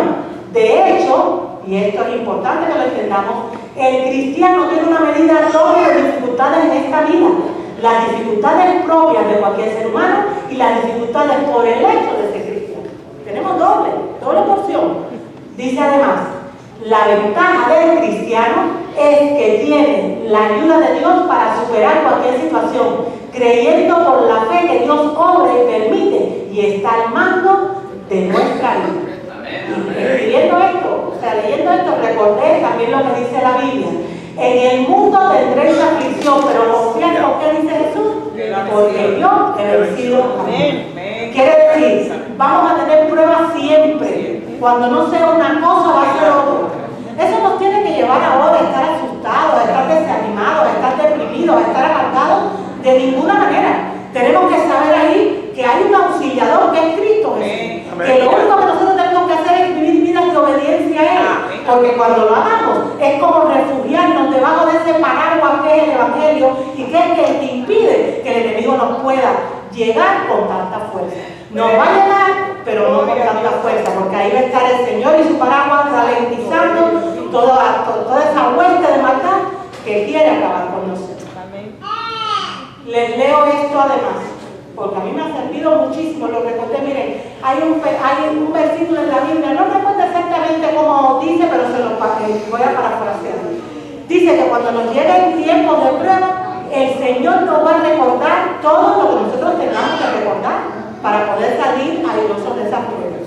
De hecho, y esto es importante que lo entendamos, el cristiano tiene una medida doble de dificultades en esta vida. Las dificultades propias de cualquier ser humano y las dificultades por el hecho de ser cristiano. Tenemos doble porción. Dice además, la ventaja del cristiano es que tiene la ayuda de Dios para superar cualquier situación, creyendo por la fe que Dios obra y permite y está al mando de nuestra vida. Y escribiendo esto, leyendo esto, recordé también lo que dice la Biblia. En el mundo tendréis aflicción, pero confiad, ¿por qué dice Jesús? Porque yo he vencido. Quiere decir, vamos a tener pruebas siempre. Cuando no sea una cosa, va a ser otra. Eso nos tiene que llevar ahora a estar asustados, a estar desanimados, a estar deprimidos, a estar amargados. De ninguna manera. Tenemos que saber ahí que hay un auxiliador que es Cristo Jesús. Que lo único que nosotros tenemos que hacer es vivir vidas de obediencia a Él. Porque cuando lo hagamos es como refugiarnos debajo de ese paraguas que es el Evangelio y que es el que impide que el enemigo nos pueda llegar con tanta fuerza. Nos va a llegar, pero no con tanta fuerza, porque ahí va a estar el Señor y su paraguas ralentizando toda esa hueste de maldad que quiere acabar con nosotros. Les leo esto además, porque a mí me ha servido muchísimo. Lo recordé, miren, hay un versículo en la Biblia, no recuerdo exactamente cómo dice, pero se lo voy a parafrasear. Dice que cuando nos lleguen tiempos de prueba, el Señor nos va a recordar todo lo que nosotros tengamos que recordar para poder salir airosos de esas pruebas.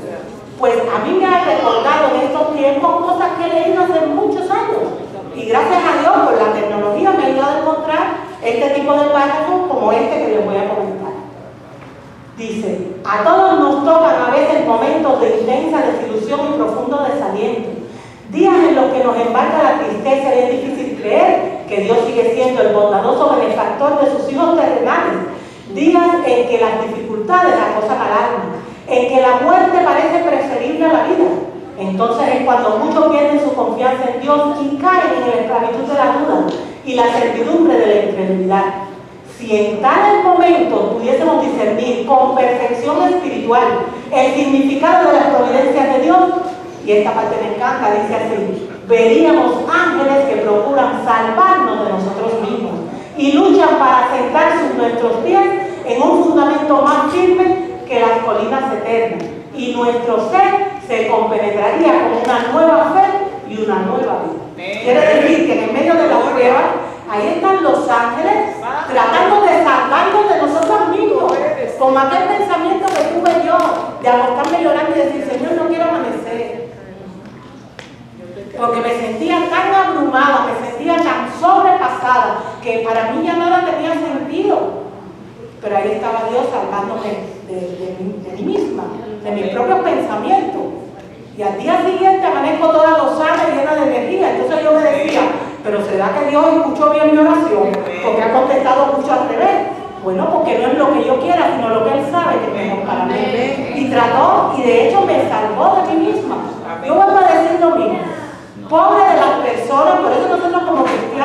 Pues a mí me ha recordado en estos tiempos cosas que he leído hace muchos años. Y gracias a Dios, por la tecnología me ha ayudado a encontrar este tipo de párrafos como este que les voy a comentar. Dice, a todos nos tocan a veces momentos de intensa desilusión y profundo desaliento. Días en los que nos embarca la tristeza y es difícil creer que Dios sigue siendo el bondadoso benefactor de sus hijos terrenales. Días en que las dificultades acosan al alma, en que la muerte parece preferible a la vida. Entonces es cuando muchos pierden su confianza en Dios y caen en la esclavitud de la duda y la certidumbre de la incredulidad. Si en tales momentos pudiésemos discernir con perfección espiritual el significado de las providencias de Dios, y esta parte me encanta, dice así, veríamos ángeles que procuran salvarnos de nosotros mismos y luchan para sentar nuestros pies en un fundamento más firme que las colinas eternas, y nuestro ser se compenetraría con una nueva fe y una nueva vida. Quiere decir que en medio de la prueba, ahí están los ángeles tratando de salvarnos de nosotros mismos, como aquel pensamiento que tuve yo de acostarme llorando y decir, Señor, no quiero amanecer, porque me sentía tan abrumada, me sentía tan sobrepasada, que para mí ya nada tenía sentido. Pero ahí estaba Dios salvándome de mí misma, de mis propios pensamientos. Y al día siguiente amanezco toda gozada y llena de energía. Entonces yo me decía, pero ¿será que Dios escuchó bien mi oración? Porque ha contestado mucho al revés. Bueno, porque no es lo que yo quiera, sino lo que Él sabe que es mejor para mí. Y trató, y de hecho me salvó de mí misma. Yo vuelvo a decir lo mismo. Pobre de las personas, por eso nosotros como cristianos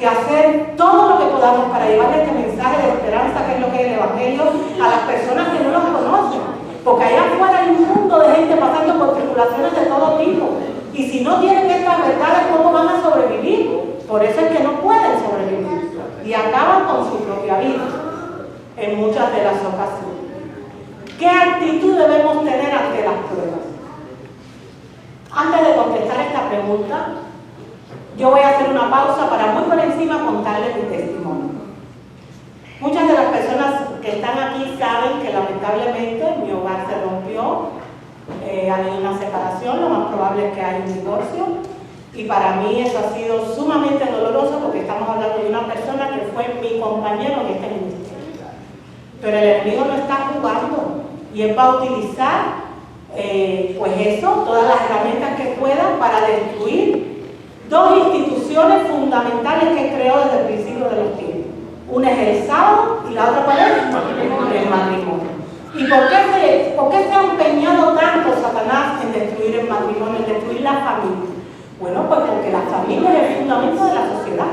que hacer todo lo que podamos para llevarle este mensaje de esperanza, que es lo que es el Evangelio, a las personas que no los conocen. Porque allá afuera hay un mundo de gente pasando por tribulaciones de todo tipo. Y si no tienen estas verdades, ¿cómo van a sobrevivir? Por eso es que no pueden sobrevivir. Y acaban con su propia vida en muchas de las ocasiones. ¿Qué actitud debemos tener ante las pruebas? Antes de contestar esta pregunta, yo voy a hacer una pausa para muy por encima contarles mi testimonio. Muchas de las personas que están aquí saben que lamentablemente mi hogar se rompió, ha habido una separación, lo más probable es que haya un divorcio, y para mí eso ha sido sumamente doloroso porque estamos hablando de una persona que fue mi compañero en este ministerio. Pero el enemigo no está jugando y él va a utilizar pues eso, todas las herramientas que pueda para destruir dos instituciones fundamentales que creó desde el principio de los tiempos. Una es el sábado y la otra, ¿cuál es? El matrimonio. ¿Y por qué se ha empeñado tanto Satanás en destruir el matrimonio, en destruir la familia? Bueno, pues porque la familia es el fundamento de la sociedad,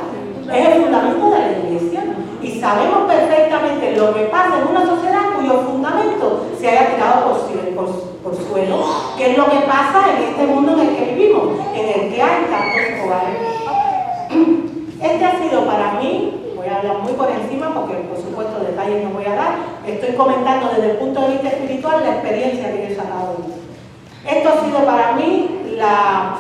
es el fundamento de la iglesia. Y sabemos perfectamente lo que pasa en una sociedad cuyo fundamento se haya tirado por suelo, que es lo que pasa en este mundo en el que vivimos, en el que hay tantos hogares. Este ha sido para mí, voy a hablar muy por encima porque por supuesto detalles no voy a dar, estoy comentando desde el punto de vista espiritual la experiencia que yo he sacado de esto. Esto ha sido para mí la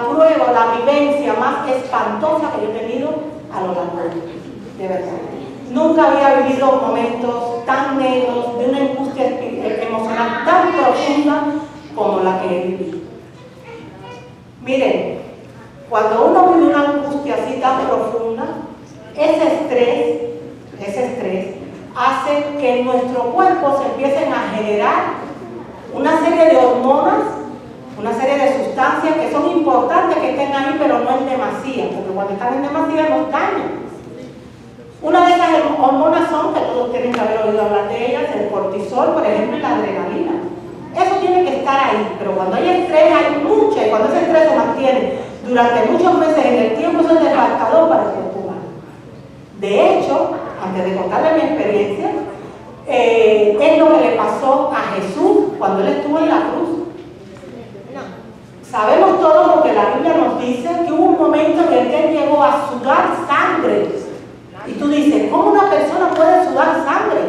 prueba, la vivencia más espantosa que yo he tenido a lo largo de verdad. Nunca había vivido momentos tan negros, de una angustia emocional tan profunda como la que he vivido. Miren, cuando uno vive una angustia así tan profunda, ese estrés hace que en nuestro cuerpo se empiecen a generar una serie de hormonas, una serie de sustancias que son importantes que estén ahí, pero no en demasía, porque cuando están en demasía nos dañan. Una de esas hormonas son, que todos tienen que haber oído hablar de ellas, el cortisol, por ejemplo, y la adrenalina. Eso tiene que estar ahí, pero cuando hay estrés hay mucha, y cuando ese estrés se mantiene durante muchos meses en el tiempo, eso es devastador para el cuerpo humano. De hecho, antes de contarle mi experiencia, es lo que le pasó a Jesús cuando él estuvo en la cruz. Sabemos todo porque la Biblia nos dice que hubo un momento en el que él llegó a sudar sangre. Y tú dices, ¿cómo una persona puede sudar sangre?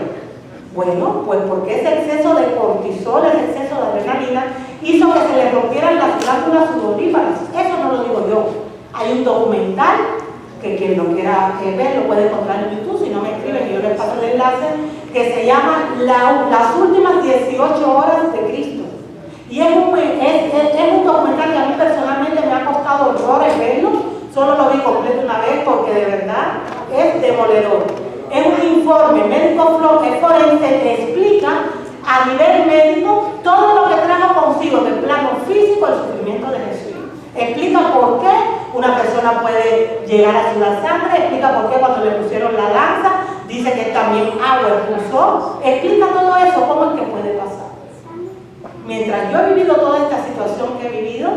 Bueno, pues porque ese exceso de cortisol, ese exceso de adrenalina, hizo que se le rompieran las glándulas sudoríparas. Eso no lo digo yo. Hay un documental que quien lo quiera ver lo puede encontrar en YouTube, si no me escriben yo les paso el enlace, que se llama Las últimas 18 horas de Cristo. Y es un documental que a mí personalmente me ha costado horrores verlo, solo lo vi completo una vez porque de verdad es demoledor. Es un informe médico forense que explica a nivel médico todo lo que trajo consigo en el plano físico el sufrimiento de Jesús. Explica por qué una persona puede llegar a sudar sangre, explica por qué cuando le pusieron la lanza, dice que también agua expulsó, explica todo eso, cómo es que puede pasar. Mientras yo he vivido toda esta situación que he vivido,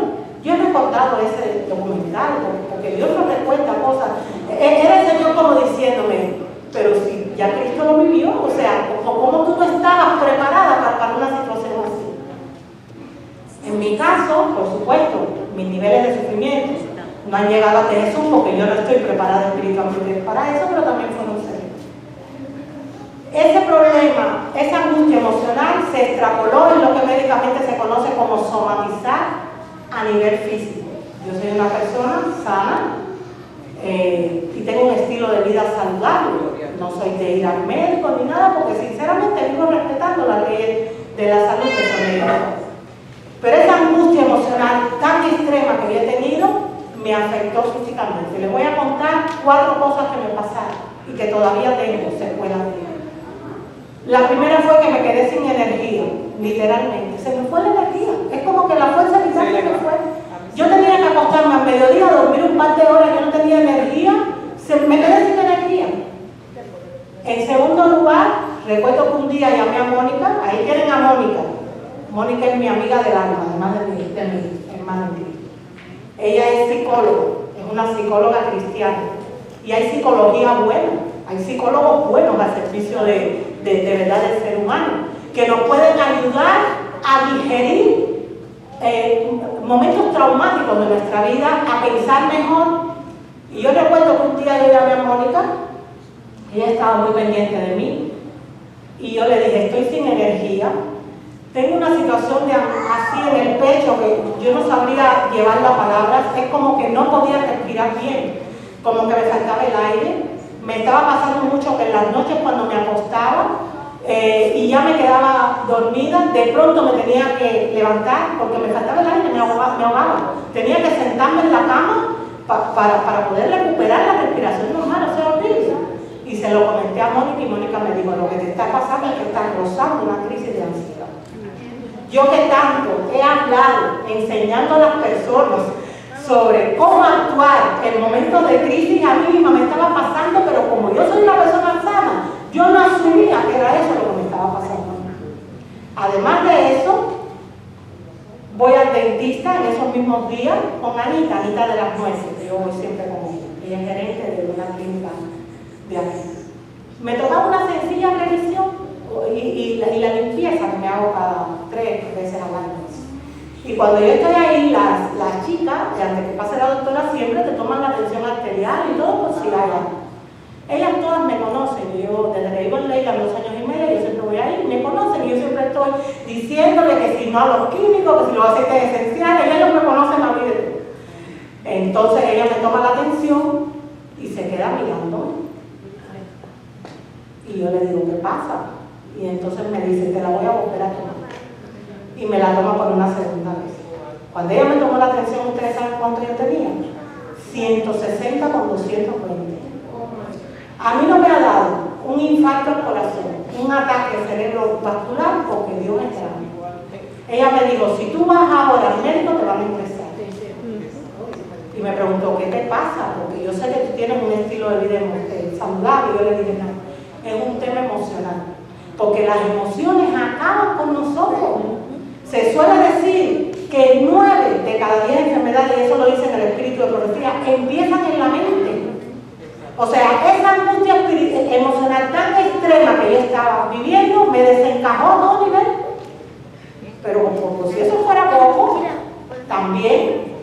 yo he recordado ese documental, porque Dios nos recuerda cosas. Era el Señor como diciéndome, pero si ya Cristo lo vivió, o sea, ¿cómo tú no estabas preparada para una situación así? En mi caso, por supuesto, mis niveles de sufrimiento no han llegado a Jesús porque yo no estoy preparada espiritualmente para eso, pero también fue muy serio. Ese problema, esa angustia emocional se extrapoló en lo que médicamente se conoce como somatizar a nivel físico. Yo soy una persona sana y tengo un estilo de vida saludable. No soy de ir al médico ni nada porque sinceramente vivo respetando las leyes de la salud que son legales. Pero esa angustia emocional tan extrema que yo he tenido me afectó físicamente. Les voy a contar 4 cosas que me pasaron y que todavía tengo secuelas de ellas. La primera fue que me quedé sin energía, literalmente. Se me fue la energía. Es como que la fuerza vital se me fue. Yo tenía que acostarme a mediodía, dormir un par de horas, yo no tenía energía, me quedé sin energía. En segundo lugar, recuerdo que un día llamé a Mónica, ahí tienen a Mónica. Mónica es mi amiga del alma, además de mi hermana en Cristo. Ella es psicóloga, es una psicóloga cristiana. Y hay psicología buena, hay psicólogos buenos al servicio de verdad del ser humano, que nos pueden ayudar a digerir momentos traumáticos de nuestra vida, a pensar mejor. Y yo recuerdo que un día yo llamé a Mónica, ella estaba muy pendiente de mí, y yo le dije, estoy sin energía, tengo una situación así en el pecho que yo no sabría llevar las palabras, es como que no podía respirar bien, como que me faltaba el aire, me estaba pasando mucho que en las noches cuando me acostaba y ya me quedaba dormida, de pronto me tenía que levantar porque me faltaba el aire, me ahogaba. Tenía que sentarme en la cama para poder recuperar la respiración normal, o sea, horrible. Y se lo comenté a Mónica y Mónica me dijo, lo que te está pasando es que estás rozando una crisis de ansiedad. Yo que tanto he hablado enseñando a las personas sobre cómo actuar en momentos de crisis, a mí misma me estaba pasando, pero como yo soy una persona sana, yo no asumía que era eso lo que me estaba pasando. Además de eso, voy al dentista en esos mismos días con Anita de las Nueces, que yo voy siempre con ella. Ella es gerente de una clínica de aquí. Me tocaba una sencilla revisión y la limpieza que me hago cada 3 veces al año. Y cuando yo estoy ahí, las chicas, antes que pase la doctora, siempre te toman la tensión arterial y todo por si hay algo. Ellas todas me conocen, yo desde que vivo en Leica 2 años y medio, yo siempre voy ahí, me conocen y yo siempre estoy diciéndole que si no a los químicos, que si los aceites esenciales, ellos me conocen a mí de todo. Entonces ella me toma la atención y se queda mirándome. Y yo le digo, ¿qué pasa? Y entonces me dice, te la voy a volver a tomar. Y me la toma por una segunda vez. Cuando ella me tomó la atención, ¿ustedes saben cuánto yo tenía? 160 con 220. A mí no me ha dado un infarto al corazón, un ataque cerebrovascular, porque Dios es grande. Ella me dijo, si tú vas ahora al médico te van a ingresar. Y me preguntó, ¿qué te pasa? Porque yo sé que tú tienes un estilo de vida saludable. Y yo le dije, no, es un tema emocional. Porque las emociones acaban con nosotros. Se suele decir que 9 de cada 10 enfermedades, y eso lo dice en el espíritu de profecía, empiezan en la mente. O sea, esa angustia emocional tan extrema que yo estaba viviendo me desencajó a todo nivel. Pero como si eso fuera poco, también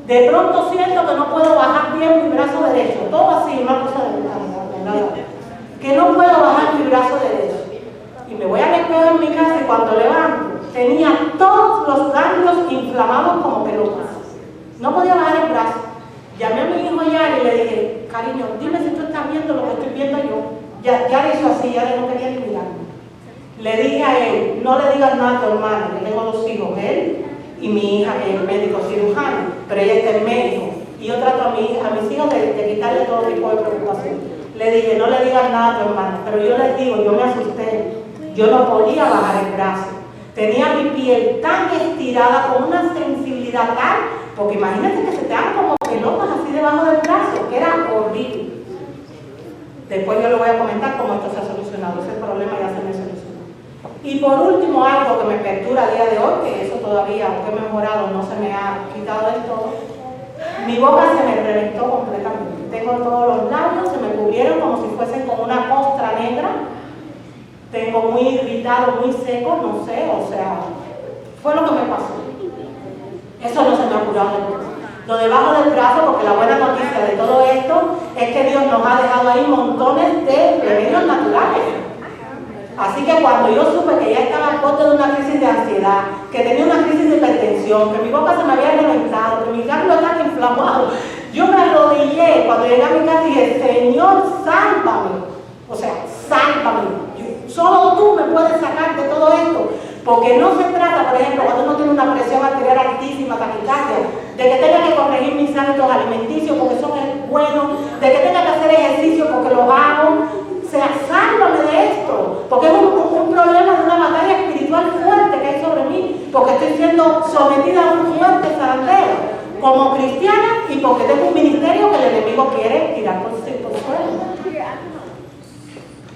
de pronto siento que no puedo bajar bien mi brazo derecho. Todo así, una cosa de nada. Que no puedo bajar mi brazo derecho. Y me voy al espejo en mi casa y cuando levanto, tenía todos los ganglios inflamados como pelotas. No podía bajar el brazo. Llamé a mi hijo Yari y le dije, cariño, dime si tú estás viendo lo que estoy viendo yo. Yari hizo así, Yari no quería ni mirarme. Le dije a él, no le digas nada a tu hermana, yo tengo 2 hijos, él y mi hija, que es médico cirujano, pero ella está en médico. Y yo trato a mis hijos de quitarle todo tipo de preocupación. Le dije, no le digas nada a tu hermana, pero yo les digo, yo me asusté, yo no podía bajar el brazo. Tenía mi piel tan estirada, con una sensibilidad tal, porque imagínate que se te dan como pelotas así debajo del brazo, que era horrible. Después yo le voy a comentar cómo esto se ha solucionado, ese problema ya se me solucionó. Y por último, algo que me perturba a día de hoy, que eso todavía, aunque he mejorado, no se me ha quitado del todo. Mi boca se me reventó completamente. Tengo todos los labios, se me cubrieron como si fuesen con una costra negra. Tengo muy irritado, muy seco, no sé, o sea, fue lo que me pasó. Eso no se me ha curado del todo. Lo debajo del brazo, porque la buena noticia de todo esto es que Dios nos ha dejado ahí montones de remedios naturales. Así que cuando yo supe que ya estaba al borde de una crisis de ansiedad, que tenía una crisis de hipertensión, que mi boca se me había reventado, que mis ganglios estaban inflamados, yo me arrodillé cuando llegué a mi casa y dije, Señor, sálvame. O sea, sálvame. Solo tú me puedes sacar de todo esto. Porque no se trata, por ejemplo, cuando uno tiene una presión arterial altísima, taquicardia, de que tenga que corregir mis hábitos alimenticios porque son buenos, de que tenga que hacer ejercicio porque los hago. O sea, sálvame de esto, porque es un problema de una batalla espiritual fuerte que hay sobre mí, porque estoy siendo sometida a un fuerte zarandeo como cristiana y porque tengo un ministerio que el enemigo quiere tirar por suelo.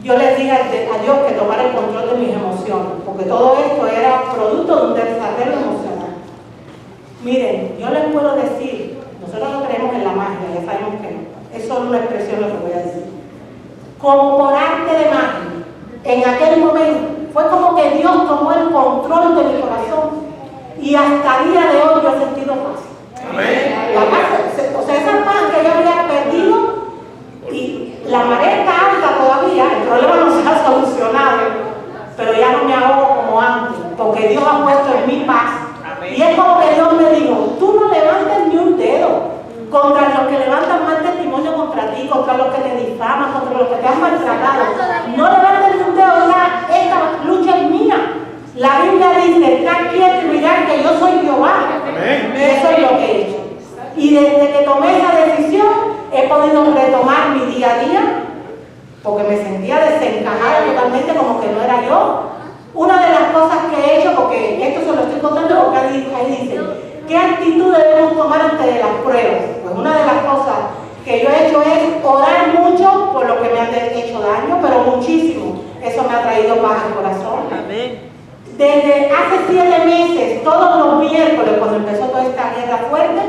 Yo les dije a Dios que tomara el control de mis emociones, porque todo esto era producto de un desarrollo emocional. Miren, yo les puedo decir, nosotros no creemos en la magia, ya solo una expresión lo que voy a decir. Como por arte de magia, en aquel momento, fue como que Dios tomó el control de mi corazón y hasta el día de hoy yo he sentido paz. La paz, o sea, esa paz que yo había perdido y la marea está alta todavía, el problema no se ha solucionado, pero ya no me ahogo como antes, porque Dios ha puesto en mi paz. Y es como que Dios me dijo, tú no levantes ni un dedo contra los que levantan mal testimonio contra ti, contra los que te difaman, contra los que te han maltratado. No levantes ni un dedo, esta lucha es mía. La Biblia dice, está quieto y mirar que yo soy Jehová. Y eso es lo que he hecho. Y desde que tomé esa decisión, he podido retomar mi día a día, porque me sentía desencajada totalmente, como que no era yo. Una de las cosas que he hecho, porque esto se lo estoy contando porque ahí dice, ¿qué actitud debemos tomar ante las pruebas? Pues una de las cosas que yo he hecho es orar mucho por lo que me han hecho daño, pero muchísimo. Eso me ha traído paz al corazón. Amén. Desde hace 7 meses, todos los miércoles, cuando empezó toda esta guerra fuerte,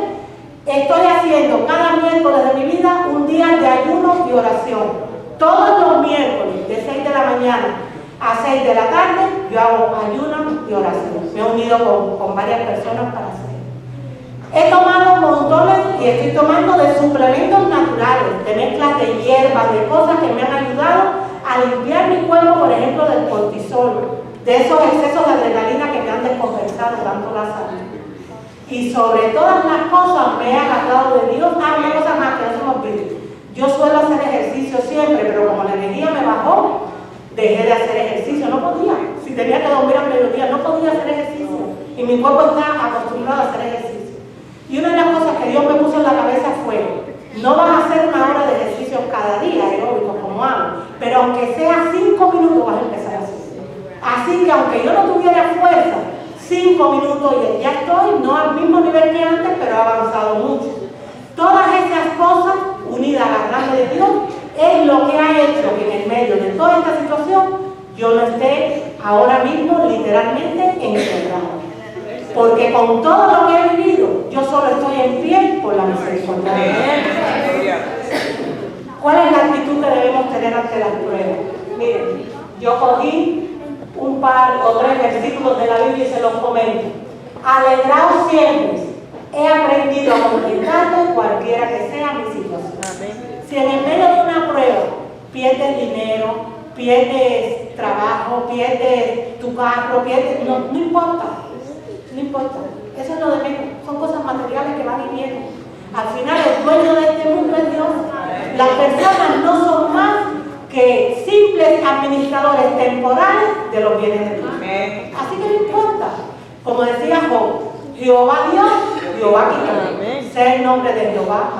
estoy haciendo cada miércoles de mi vida un día de ayuno y oración. Todos los miércoles, de 6 de la mañana a 6 de la tarde, yo hago ayuno y oración. Me he unido con varias personas para hacer. He tomado montones y estoy tomando de suplementos naturales, de mezclas de hierbas, de cosas que me han ayudado a limpiar mi cuerpo, por ejemplo, del cortisol, de esos excesos de adrenalina que me han descompensado tanto la salud. Y sobre todas las cosas me he agarrado de Dios. Una cosa más que no se me olvide. Yo suelo hacer ejercicio siempre, pero como la energía me bajó, dejé de hacer ejercicio. No podía. Si tenía que dormir al mediodía, no podía hacer ejercicio. Y mi cuerpo está acostumbrado a hacer ejercicio. Y una de las cosas que Dios me puso en la cabeza fue, no vas a hacer 1 hora de ejercicio cada día, aeróbico, como hago, pero aunque sea 5 minutos vas a empezar a hacer. Así que aunque yo no tuviera fuerza, 5 minutos y ya estoy, no al mismo nivel que antes, pero he avanzado mucho. Todas esas cosas, unidas agarrarme de Dios, es lo que ha hecho que en el medio de toda esta situación, yo no esté ahora mismo literalmente encerrado. Porque con todo lo que he vivido, yo solo estoy en pie por la misericordia de Dios. ¿Cuál es la actitud que debemos tener ante las pruebas? Miren, yo cogí un par o 3 versículos de la Biblia y se los comento. Alegraos siempre. He aprendido a contentarme cualquiera que sea mi situación. Si en el medio de una prueba pierdes dinero, pierdes trabajo, pierdes tu carro, no importa. No importa, eso es lo de menos, son cosas materiales que van y vienen. Al final el dueño de este mundo es Dios. Las personas no son más que simples administradores temporales de los bienes de Dios. Así que no importa. Como decía Job, Jehová dio, Jehová quitó. Sea el nombre de Jehová.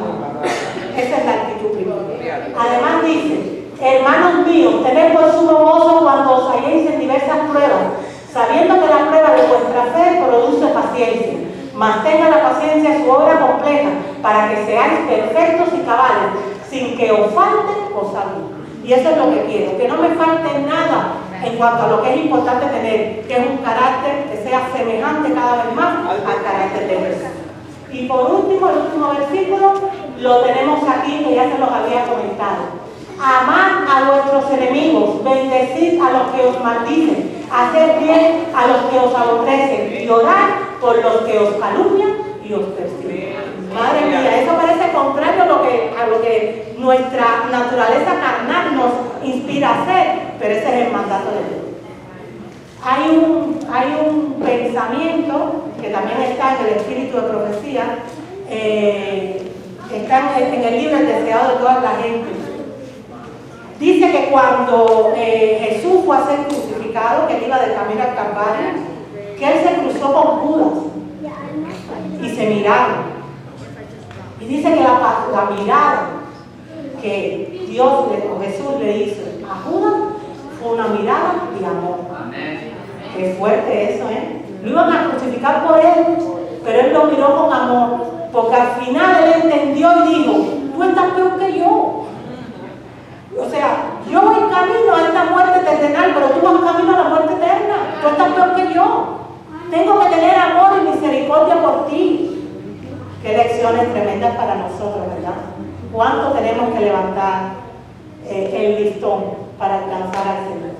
Esa es la actitud primera. Además dice, hermanos míos, tened por sumo gozo cuando os halléis en diversas pruebas, sabiendo que la prueba de vuestra fe produce paciencia. Mas tenga la paciencia su obra completa, para que seáis perfectos y cabales, sin que os falte cosa alguna. Y eso es lo que quiero, que no me falte nada en cuanto a lo que es importante tener, que es un carácter que sea semejante cada vez más al carácter de Jesús. Y por último, el último versículo, lo tenemos aquí, que ya se los había comentado. Amad a vuestros enemigos, bendecid a los que os maldicen, haced bien a los que os aborrecen y orad por los que os calumnian y os persiguen. Madre mía, eso parece contrario a lo que nuestra naturaleza carnal nos inspira a hacer, pero ese es el mandato de Dios. Hay un pensamiento que también está en el espíritu de profecía, está en el libro El deseado de toda la gente. Dice que cuando Jesús fue a ser crucificado, que él iba de camino al Calvario, que él se cruzó con Judas y se miraron. Y dice que la mirada que Dios o Jesús le hizo a Judas fue una mirada de amor. Qué fuerte eso, ¿eh? Lo iban a crucificar por él, pero él lo miró con amor, porque al final él entendió y dijo, tú estás peor que yo. O sea, yo voy camino a esta muerte terrenal, pero tú vas camino a la muerte eterna. Tú estás peor que yo. Tengo que tener amor y misericordia por ti. Qué lecciones tremendas para nosotros, ¿verdad? ¿Cuánto tenemos que levantar el listón para alcanzar al Señor?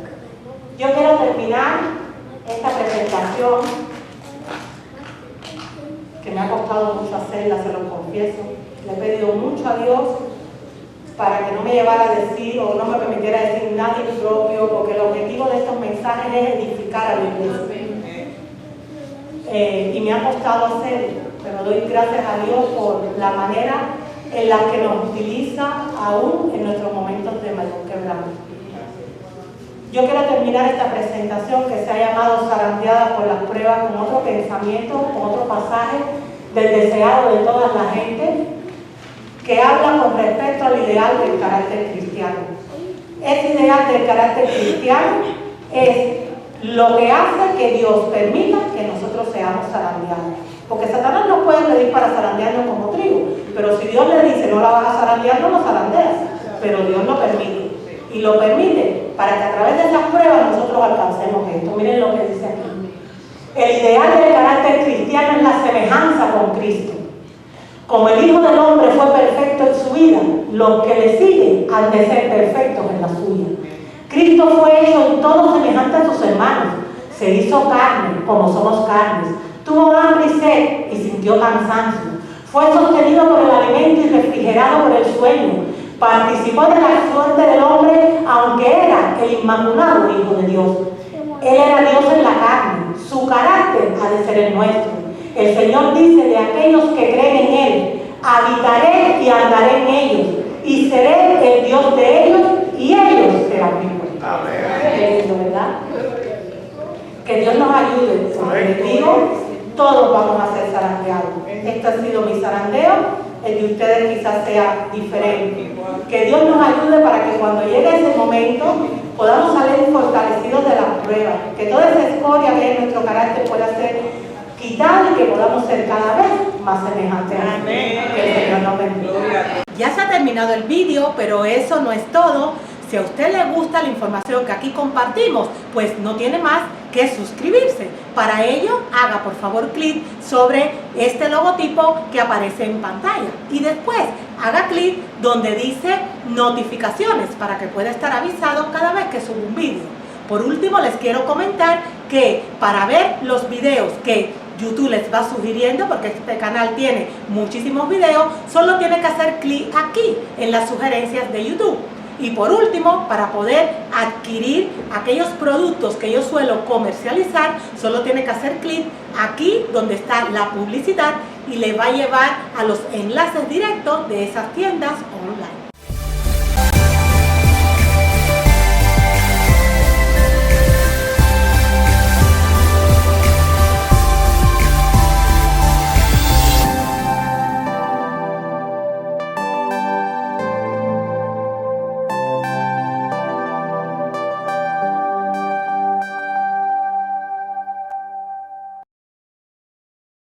Yo quiero terminar esta presentación, que me ha costado mucho hacerla, se lo confieso. Le he pedido mucho a Dios para que no me llevara a decir o no me permitiera decir nada impropio, porque el objetivo de estos mensajes es edificar a la iglesia. Y me ha costado hacerlo, pero doy gracias a Dios por la manera en la que nos utiliza aún en nuestros momentos de mayor quebranto. Yo quiero terminar esta presentación, que se ha llamado Zarandeada por las pruebas, con otro pensamiento, con otro pasaje del deseado de toda la gente, que habla con respecto al ideal del carácter cristiano. Ese ideal del carácter cristiano es lo que hace que Dios permita que nosotros seamos zarandeados. Porque Satanás no puede pedir para zarandearnos como trigo, pero si Dios le dice no la vas a zarandear, no lo zarandeas, pero Dios lo permite. Y lo permite para que a través de esas pruebas nosotros alcancemos esto. Miren lo que dice aquí. El ideal del carácter cristiano es la semejanza con Cristo. Como el Hijo del Hombre fue perfecto en su vida, los que le siguen han de ser perfectos en la suya. Cristo fue hecho en todo semejante a sus hermanos. Se hizo carne, como somos carnes. Tuvo hambre y sed y sintió cansancio. Fue sostenido por el alimento y refrigerado por el sueño. Participó de la suerte del hombre, aunque era el inmaculado Hijo de Dios. Él era Dios en la carne. Su carácter ha de ser el nuestro. El Señor dice de aquellos que creen en Él: habitaré y andaré en ellos, y seré el Dios de ellos, y ellos serán mi pueblo. Amén. ¿Verdad? Que Dios nos ayude. Como les digo, todos vamos a ser zarandeados. Este ha sido mi zarandeo. El de ustedes quizás sea diferente. Que Dios nos ayude para que cuando llegue ese momento podamos salir fortalecidos de las pruebas, que toda esa escoria que hay en nuestro carácter pueda ser quitada y que podamos ser cada vez más semejantes a Él. Que el Señor nos bendiga. Ya se ha terminado el vídeo, pero eso no es todo. Si a usted le gusta la información que aquí compartimos, pues no tiene más que suscribirse. Para ello, haga por favor clic sobre este logotipo que aparece en pantalla y después haga clic donde dice notificaciones para que pueda estar avisado cada vez que subo un vídeo. Por último, les quiero comentar que para ver los videos que YouTube les va sugiriendo, porque este canal tiene muchísimos videos, solo tiene que hacer clic aquí en las sugerencias de YouTube. Y por último, para poder adquirir aquellos productos que yo suelo comercializar, solo tiene que hacer clic aquí donde está la publicidad y le va a llevar a los enlaces directos de esas tiendas